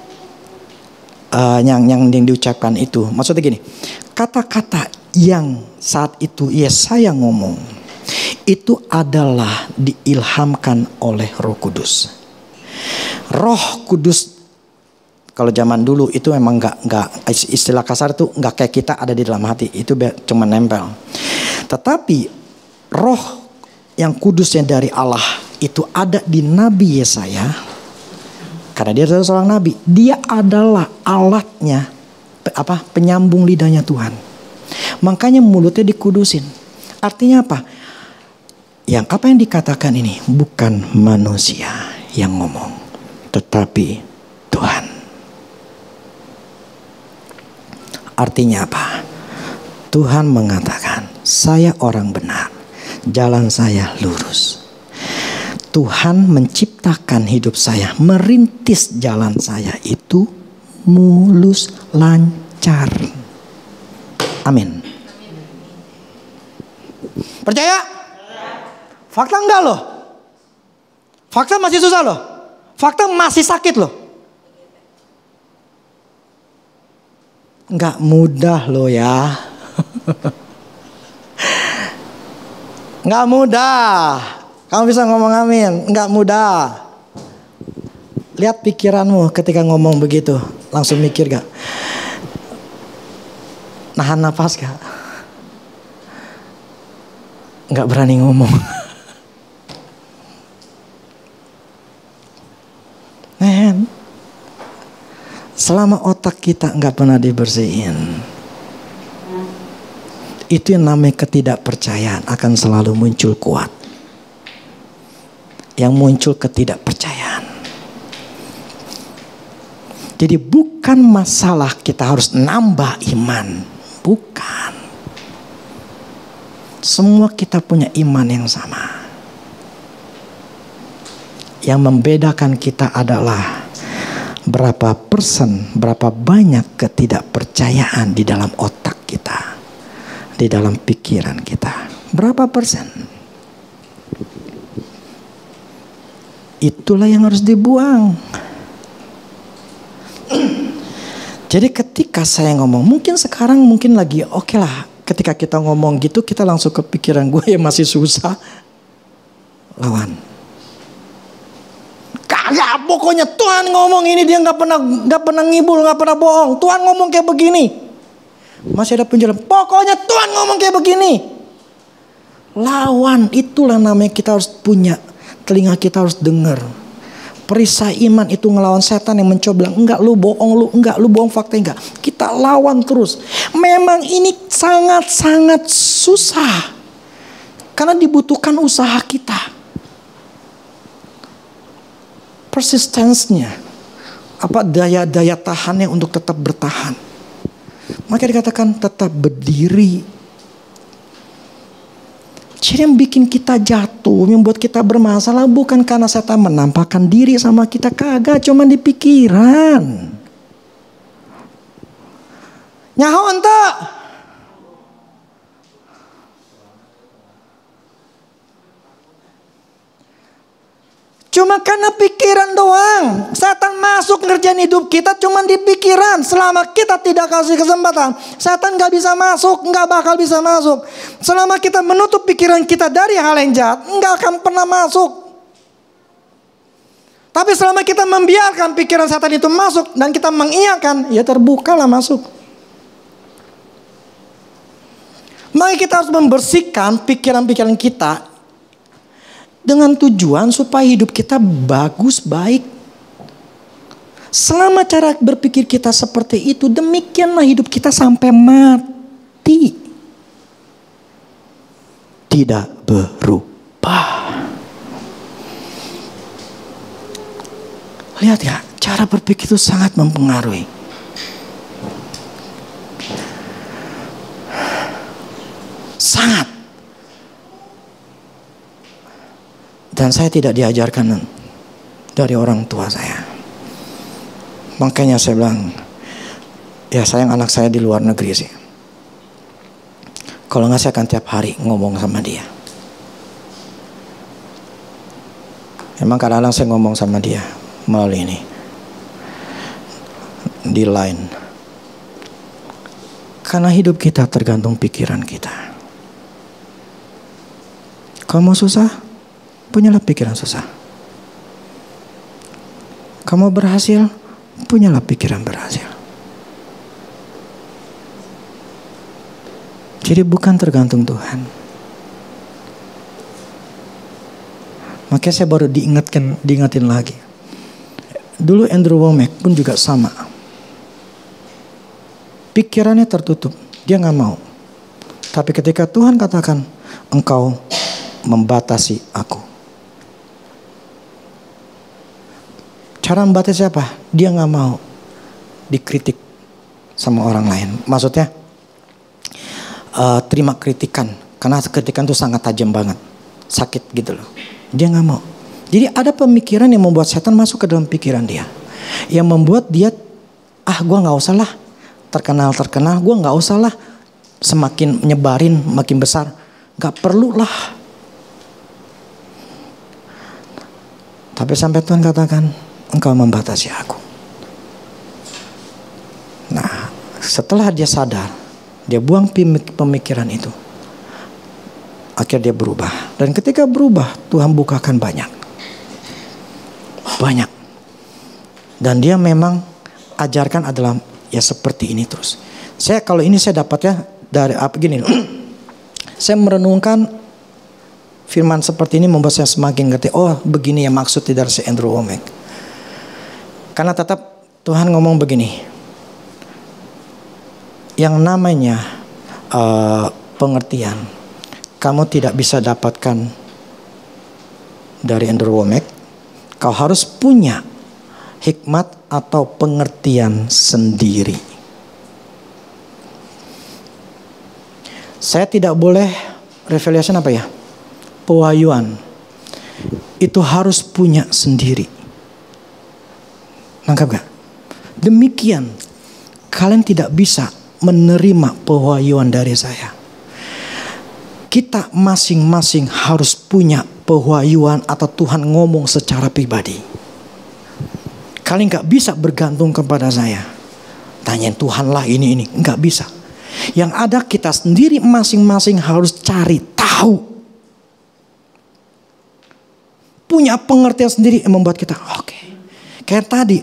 yang diucapkan itu. Maksudnya gini, kata-kata yang saat itu Yesaya ngomong itu adalah diilhamkan oleh Roh Kudus. Roh Kudus kalau zaman dulu itu memang nggak istilah kasar itu nggak kayak kita ada di dalam hati, itu cuma nempel. Tetapi Roh yang kudusnya dari Allah itu ada di Nabi Yesaya. Karena dia adalah seorang nabi, dia adalah alatnya, penyambung lidahnya Tuhan. Makanya mulutnya dikudusin. Artinya apa? Apa yang dikatakan ini bukan manusia yang ngomong, tetapi Tuhan. Artinya apa? Tuhan mengatakan, saya orang benar, jalan saya lurus. Tuhan menciptakan hidup saya, merintis jalan saya itu mulus lancar. Amin. Percaya? Fakta enggak loh. Fakta masih susah loh. Fakta masih sakit loh. Enggak mudah loh ya. Enggak mudah. Kamu bisa ngomong amin. Enggak mudah. Lihat pikiranmu ketika ngomong begitu. Langsung mikir gak? Nahan nafas gak? Enggak berani ngomong. Men, selama otak kita enggak pernah dibersihin, itu yang namanya ketidakpercayaan akan selalu muncul kuat. Yang muncul ketidakpercayaan. Jadi bukan masalah kita harus nambah iman. Bukan. Semua kita punya iman yang sama. Yang membedakan kita adalah berapa persen, berapa banyak ketidakpercayaan di dalam otak kita, di dalam pikiran kita. Berapa persen? Itulah yang harus dibuang. Jadi ketika saya ngomong, mungkin sekarang mungkin lagi oke lah. Ketika kita ngomong gitu, kita langsung kepikiran gue yang masih susah. Lawan. Kagak, pokoknya Tuhan ngomong ini, dia nggak pernah ngibul, nggak pernah bohong. Tuhan ngomong kayak begini. Masih ada penjelasan. Pokoknya Tuhan ngomong kayak begini. Lawan, itulah namanya kita harus punya. Telinga kita harus dengar. Perisai iman itu ngelawan setan yang mencoba bilang, enggak lu bohong fakta enggak. Kita lawan terus. Memang ini sangat-sangat susah. Karena dibutuhkan usaha kita. Persistensnya. Apa daya tahannya untuk tetap bertahan. Maka dikatakan tetap berdiri. Jadi yang bikin kita jatuh, yang buat kita bermasalah bukan karena setan menampakkan diri sama kita, kagak, cuma di pikiran. Nyaho ente. Cuma karena pikiran doang. Setan masuk ngerjain hidup kita cuma di pikiran. Selama kita tidak kasih kesempatan, setan gak bisa masuk, gak bakal bisa masuk. Selama kita menutup pikiran kita dari hal yang jahat, gak akan pernah masuk. Tapi selama kita membiarkan pikiran setan itu masuk dan kita mengiyakan, ya terbukalah masuk. Maka kita harus membersihkan pikiran-pikiran kita dengan tujuan supaya hidup kita bagus, baik. Selama cara berpikir kita seperti itu, demikianlah hidup kita sampai mati. Tidak berubah. Lihat ya, cara berpikir itu sangat mempengaruhi. Sangat. Dan saya tidak diajarkan dari orang tua saya. Makanya saya bilang, ya sayang anak saya di luar negeri sih. Kalau nggak saya akan tiap hari ngomong sama dia. Emang kadang-kadang saya ngomong sama dia melalui ini. Di line. Karena hidup kita tergantung pikiran kita. Kamu susah? Punyalah pikiran susah. Kamu berhasil, punyalah pikiran berhasil. Jadi bukan tergantung Tuhan. Makanya saya baru diingatin lagi. Dulu Andrew Wommack pun juga sama. Pikirannya tertutup, dia gak mau. Tapi ketika Tuhan katakan, engkau membatasi aku. Cara membatasi apa? Dia gak mau dikritik sama orang lain. Maksudnya terima kritikan, karena kritikan itu sangat tajam banget, sakit gitu loh. Dia nggak mau. Jadi ada pemikiran yang membuat setan masuk ke dalam pikiran dia, yang membuat dia gue nggak usah lah terkenal, gue nggak usah lah semakin nyebarin makin besar, nggak perlu lah. Tapi sampai Tuhan katakan, engkau membatasi aku. Nah, setelah dia sadar, dia buang pemikiran itu. Akhirnya dia berubah. Dan ketika berubah, Tuhan bukakan banyak. Dan dia memang ajarkan adalah ya seperti ini terus. Kalau ini saya dapatnya dari gini. Saya merenungkan firman seperti ini membuat saya semakin ngerti. Oh, begini ya maksudnya dari si Andrew Wommack. Karena tetap Tuhan ngomong begini. Yang namanya pengertian, kamu tidak bisa dapatkan dari Andrew Wommack. Kau harus punya hikmat atau pengertian sendiri. Saya tidak boleh revelation apa ya? Pewahyuan. Itu harus punya sendiri. Nangkap gak? Demikian kalian tidak bisa menerima pewahyuan dari saya. Kita masing-masing harus punya pewahyuan atau Tuhan ngomong secara pribadi. Kalian gak bisa bergantung kepada saya. Tanyain Tuhan lah ini. Gak bisa. Yang ada kita sendiri masing-masing harus cari tahu. Punya pengertian sendiri yang membuat kita oke. Kayak tadi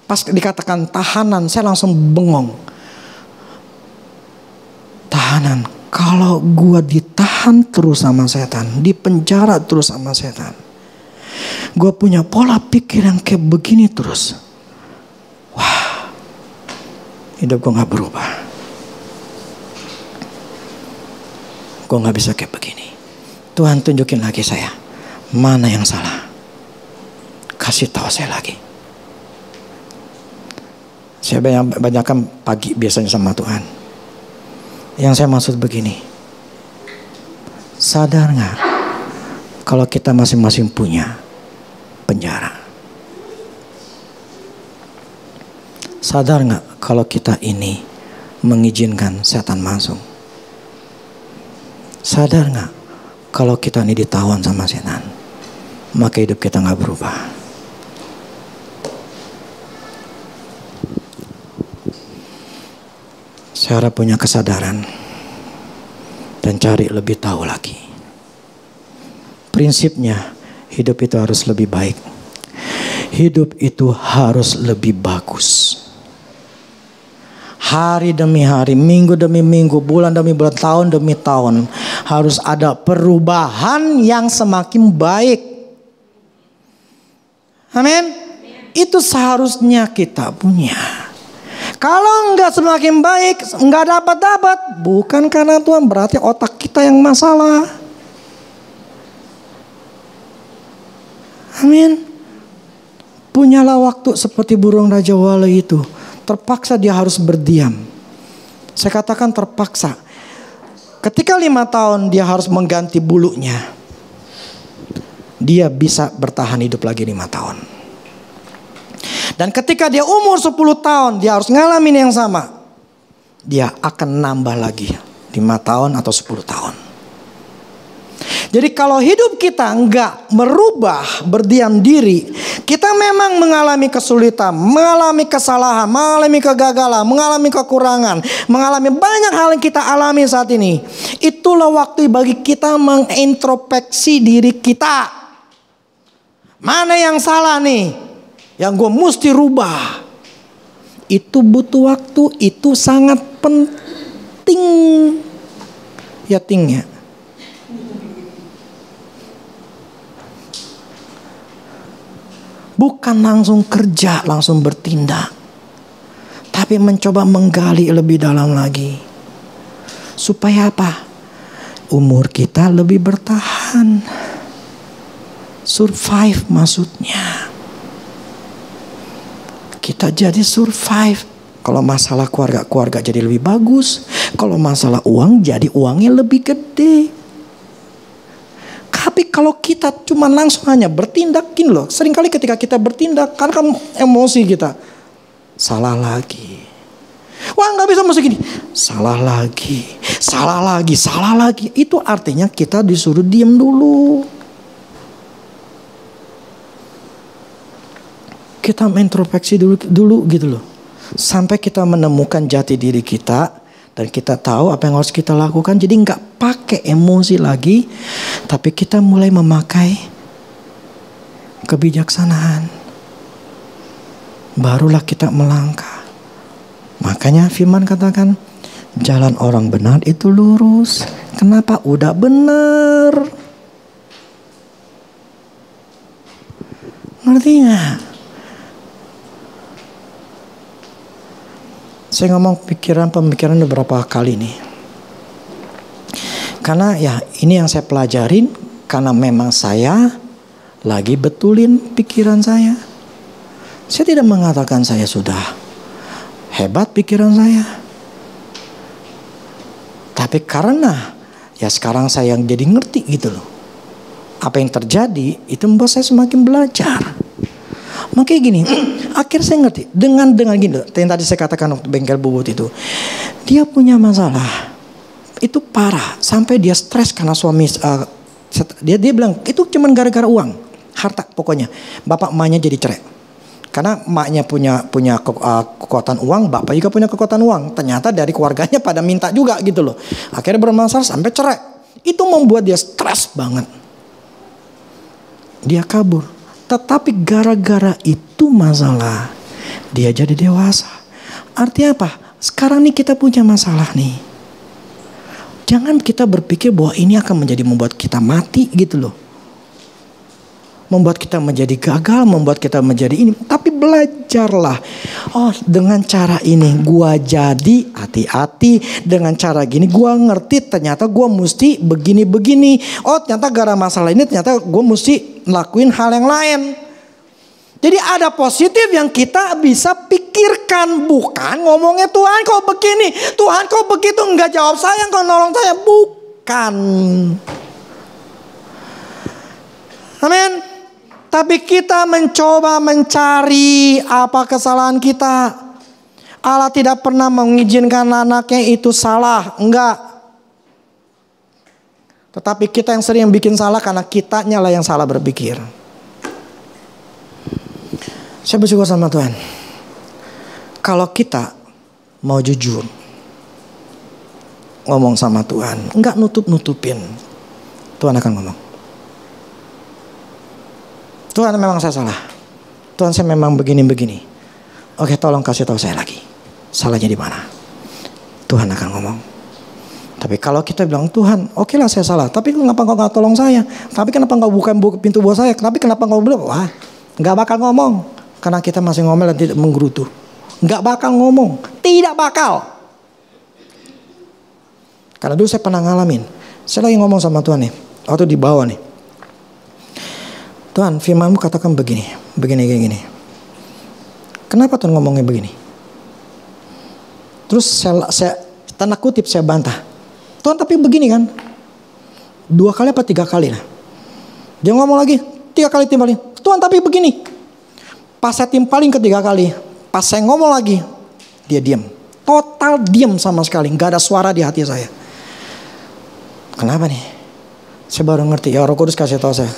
pas dikatakan tahanan, saya langsung bengong. Tahanan, kalau gua ditahan terus sama setan, dipenjara terus sama setan, gua punya pola pikir yang kayak begini terus. Wah, hidup gua gak berubah. Gua gak bisa kayak begini. Tuhan tunjukin lagi saya, mana yang salah. Kasih tahu saya lagi. Saya banyakkan pagi biasanya sama Tuhan. Yang saya maksud begini. Sadar gak kalau kita masing-masing punya penjara? Sadar gak kalau kita ini mengizinkan setan masuk? Sadar gak kalau kita ini ditawan sama setan? Maka hidup kita gak berubah. Saya harap punya kesadaran dan cari lebih tahu lagi. Prinsipnya hidup itu harus lebih baik. Hidup itu harus lebih bagus. Hari demi hari, minggu demi minggu, bulan demi bulan, tahun demi tahun, harus ada perubahan yang semakin baik. Amin. Itu seharusnya kita punya. Kalau enggak semakin baik, enggak dapat, bukan karena Tuhan, berarti otak kita yang masalah. Amin. Punyalah waktu seperti burung Raja Wali itu. Terpaksa dia harus berdiam. Saya katakan terpaksa. Ketika 5 tahun dia harus mengganti bulunya, dia bisa bertahan hidup lagi 5 tahun. Dan ketika dia umur 10 tahun, dia harus ngalamin yang sama. Dia akan nambah lagi 5 tahun atau 10 tahun. Jadi kalau hidup kita enggak merubah, berdiam diri, kita memang mengalami kesulitan, mengalami kesalahan, mengalami kegagalan, mengalami kekurangan, mengalami banyak hal yang kita alami saat ini. Itulah waktu bagi kita mengintrospeksi diri kita. Mana yang salah nih? Yang gue mesti rubah. Itu butuh waktu. Itu sangat penting. Ya tingnya. Bukan langsung kerja, langsung bertindak. Tapi mencoba menggali lebih dalam lagi. Supaya apa? Umur kita lebih bertahan. Survive maksudnya. Kita jadi survive. Kalau masalah keluarga jadi lebih bagus. Kalau masalah uang jadi uangnya lebih gede. Tapi kalau kita cuma langsung hanya bertindak, gini loh. Seringkali ketika kita bertindak, karena emosi kita, salah lagi. Wah, nggak bisa mesti gini. Salah lagi. Itu artinya kita disuruh diam dulu. Kita introspeksi dulu gitu loh. Sampai kita menemukan jati diri kita dan kita tahu apa yang harus kita lakukan. Jadi nggak pakai emosi lagi, tapi kita mulai memakai kebijaksanaan. Barulah kita melangkah. Makanya firman katakan, jalan orang benar itu lurus. Kenapa? Udah benar. Ngerti nggak? Saya ngomong pemikiran beberapa kali nih. Karena ya ini yang saya pelajarin. Karena memang saya lagi betulin pikiran saya. Saya tidak mengatakan saya sudah hebat pikiran saya. Tapi karena ya sekarang saya yang jadi ngerti gitu loh. Apa yang terjadi itu membuat saya semakin belajar. Makanya gini, akhirnya saya ngerti dengan gini, yang tadi saya katakan waktu bengkel bubut itu, dia punya masalah, itu parah sampai dia stres karena suami, dia bilang itu cuma gara-gara uang, harta pokoknya, bapak emaknya jadi cerai, karena emaknya punya kekuatan uang, bapak juga punya kekuatan uang, ternyata dari keluarganya pada minta juga gitu loh, akhirnya bermasalah sampai cerai, itu membuat dia stres banget, dia kabur. Tetapi gara-gara itu masalah, dia jadi dewasa. Artinya apa? Sekarang nih kita punya masalah nih. Jangan kita berpikir bahwa ini akan membuat kita mati gitu loh. Membuat kita menjadi gagal, membuat kita menjadi ini. Tapi belajarlah. Oh, dengan cara ini gua jadi hati-hati. Dengan cara gini gua ngerti ternyata gua mesti begini-begini. Oh, ternyata gara masalah ini ternyata gua mesti lakuin hal yang lain. Jadi ada positif yang kita bisa pikirkan. Bukan ngomongnya Tuhan kok begini, Tuhan kok begitu, enggak jawab saya, enggak nolong saya. Bukan. Amin. Tapi kita mencoba mencari apa kesalahan kita. Allah tidak pernah mengizinkan anaknya itu salah. Enggak. Tetapi kita yang sering bikin salah karena kitanya lah yang salah berpikir. Saya bersyukur sama Tuhan. Kalau kita mau jujur ngomong sama Tuhan, enggak nutup-nutupin, Tuhan akan ngomong. Tuhan memang saya salah. Tuhan saya memang begini-begini. Oke, tolong kasih tahu saya lagi. Salahnya di mana? Tuhan akan ngomong. Tapi kalau kita bilang Tuhan, oke lah saya salah. Tapi kenapa engkau nggak tolong saya? Tapi kenapa engkau buka pintu buat saya? Tapi kenapa engkau belum? Wah, nggak bakal ngomong. Karena kita masih ngomel dan tidak menggerutu. Nggak bakal ngomong. Tidak bakal. Karena dulu saya pernah ngalamin. Saya lagi ngomong sama Tuhan nih. Waktu di bawah nih. Tuhan, firman-Mu katakan begini. Kenapa Tuhan ngomongnya begini? Terus saya tanda kutip saya bantah. Tuhan tapi begini kan? 2 kali apa 3 kali lah. Dia ngomong lagi 3 kali timpalin. Tuhan tapi begini. Pas saya timpalin ke-3 kali. Pas saya ngomong lagi. Dia diam. Total diam sama sekali. Gak ada suara di hati saya. Kenapa nih? Saya baru ngerti. Ya Roh Kudus kasih tahu saya.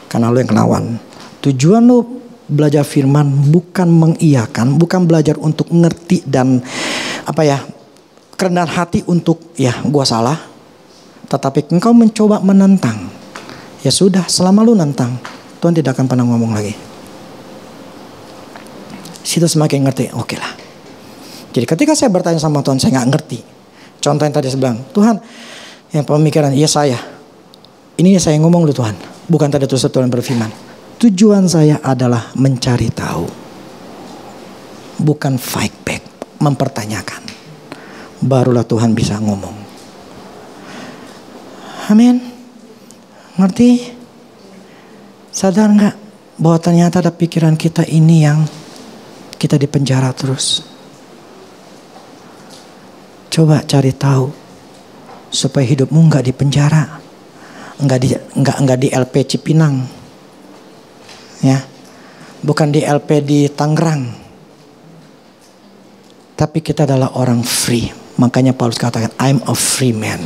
Karena lu yang kenawan. Tujuan lu belajar firman bukan mengiyakan, bukan belajar untuk ngerti dan kerendahan hati untuk ya gua salah. Tetapi engkau mencoba menentang. Ya sudah, selama lu nentang, Tuhan tidak akan pernah ngomong lagi. Situ semakin ngerti, oke lah. Jadi ketika saya bertanya sama Tuhan, saya nggak ngerti. Contoh yang tadi saya bilang, Tuhan, yang pemikiran, iya saya. Ini saya ngomong lu Tuhan. Bukan tadi terus Tuhan berfirman. Tujuan saya adalah mencari tahu. Bukan fight back. Mempertanyakan. Barulah Tuhan bisa ngomong. Amin. Ngerti? Sadar gak? Bahwa ternyata ada pikiran kita ini yang kita dipenjara terus. Coba cari tahu supaya hidupmu nggak di penjara, nggak di LP Cipinang, ya, bukan di LP di Tangerang. Tapi kita adalah orang free. Makanya Paulus katakan, I'm a free man.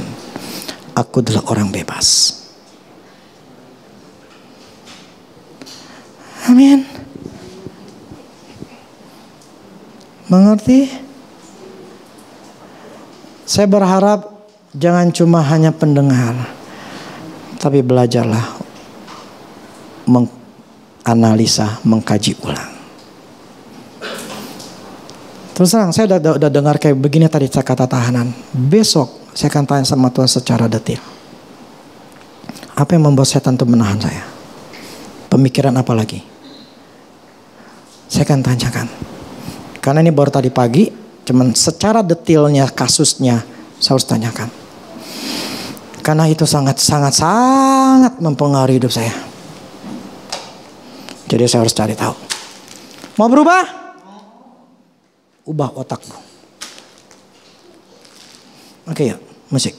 Aku adalah orang bebas. Amin. Mengerti? Saya berharap jangan cuma hanya pendengar, tapi belajarlah menganalisa, mengkaji ulang. Terus terang, saya udah dengar kayak begini tadi kata tahanan. Besok saya akan tanya sama Tuhan secara detail. Apa yang membuat setan itu menahan saya? Pemikiran apa lagi? Saya akan tanyakan. Karena ini baru tadi pagi, cuman secara detailnya kasusnya saya harus tanyakan. Karena itu sangat mempengaruhi hidup saya. Jadi saya harus cari tahu. Mau berubah? Ubah otakmu. Oke ya, musik.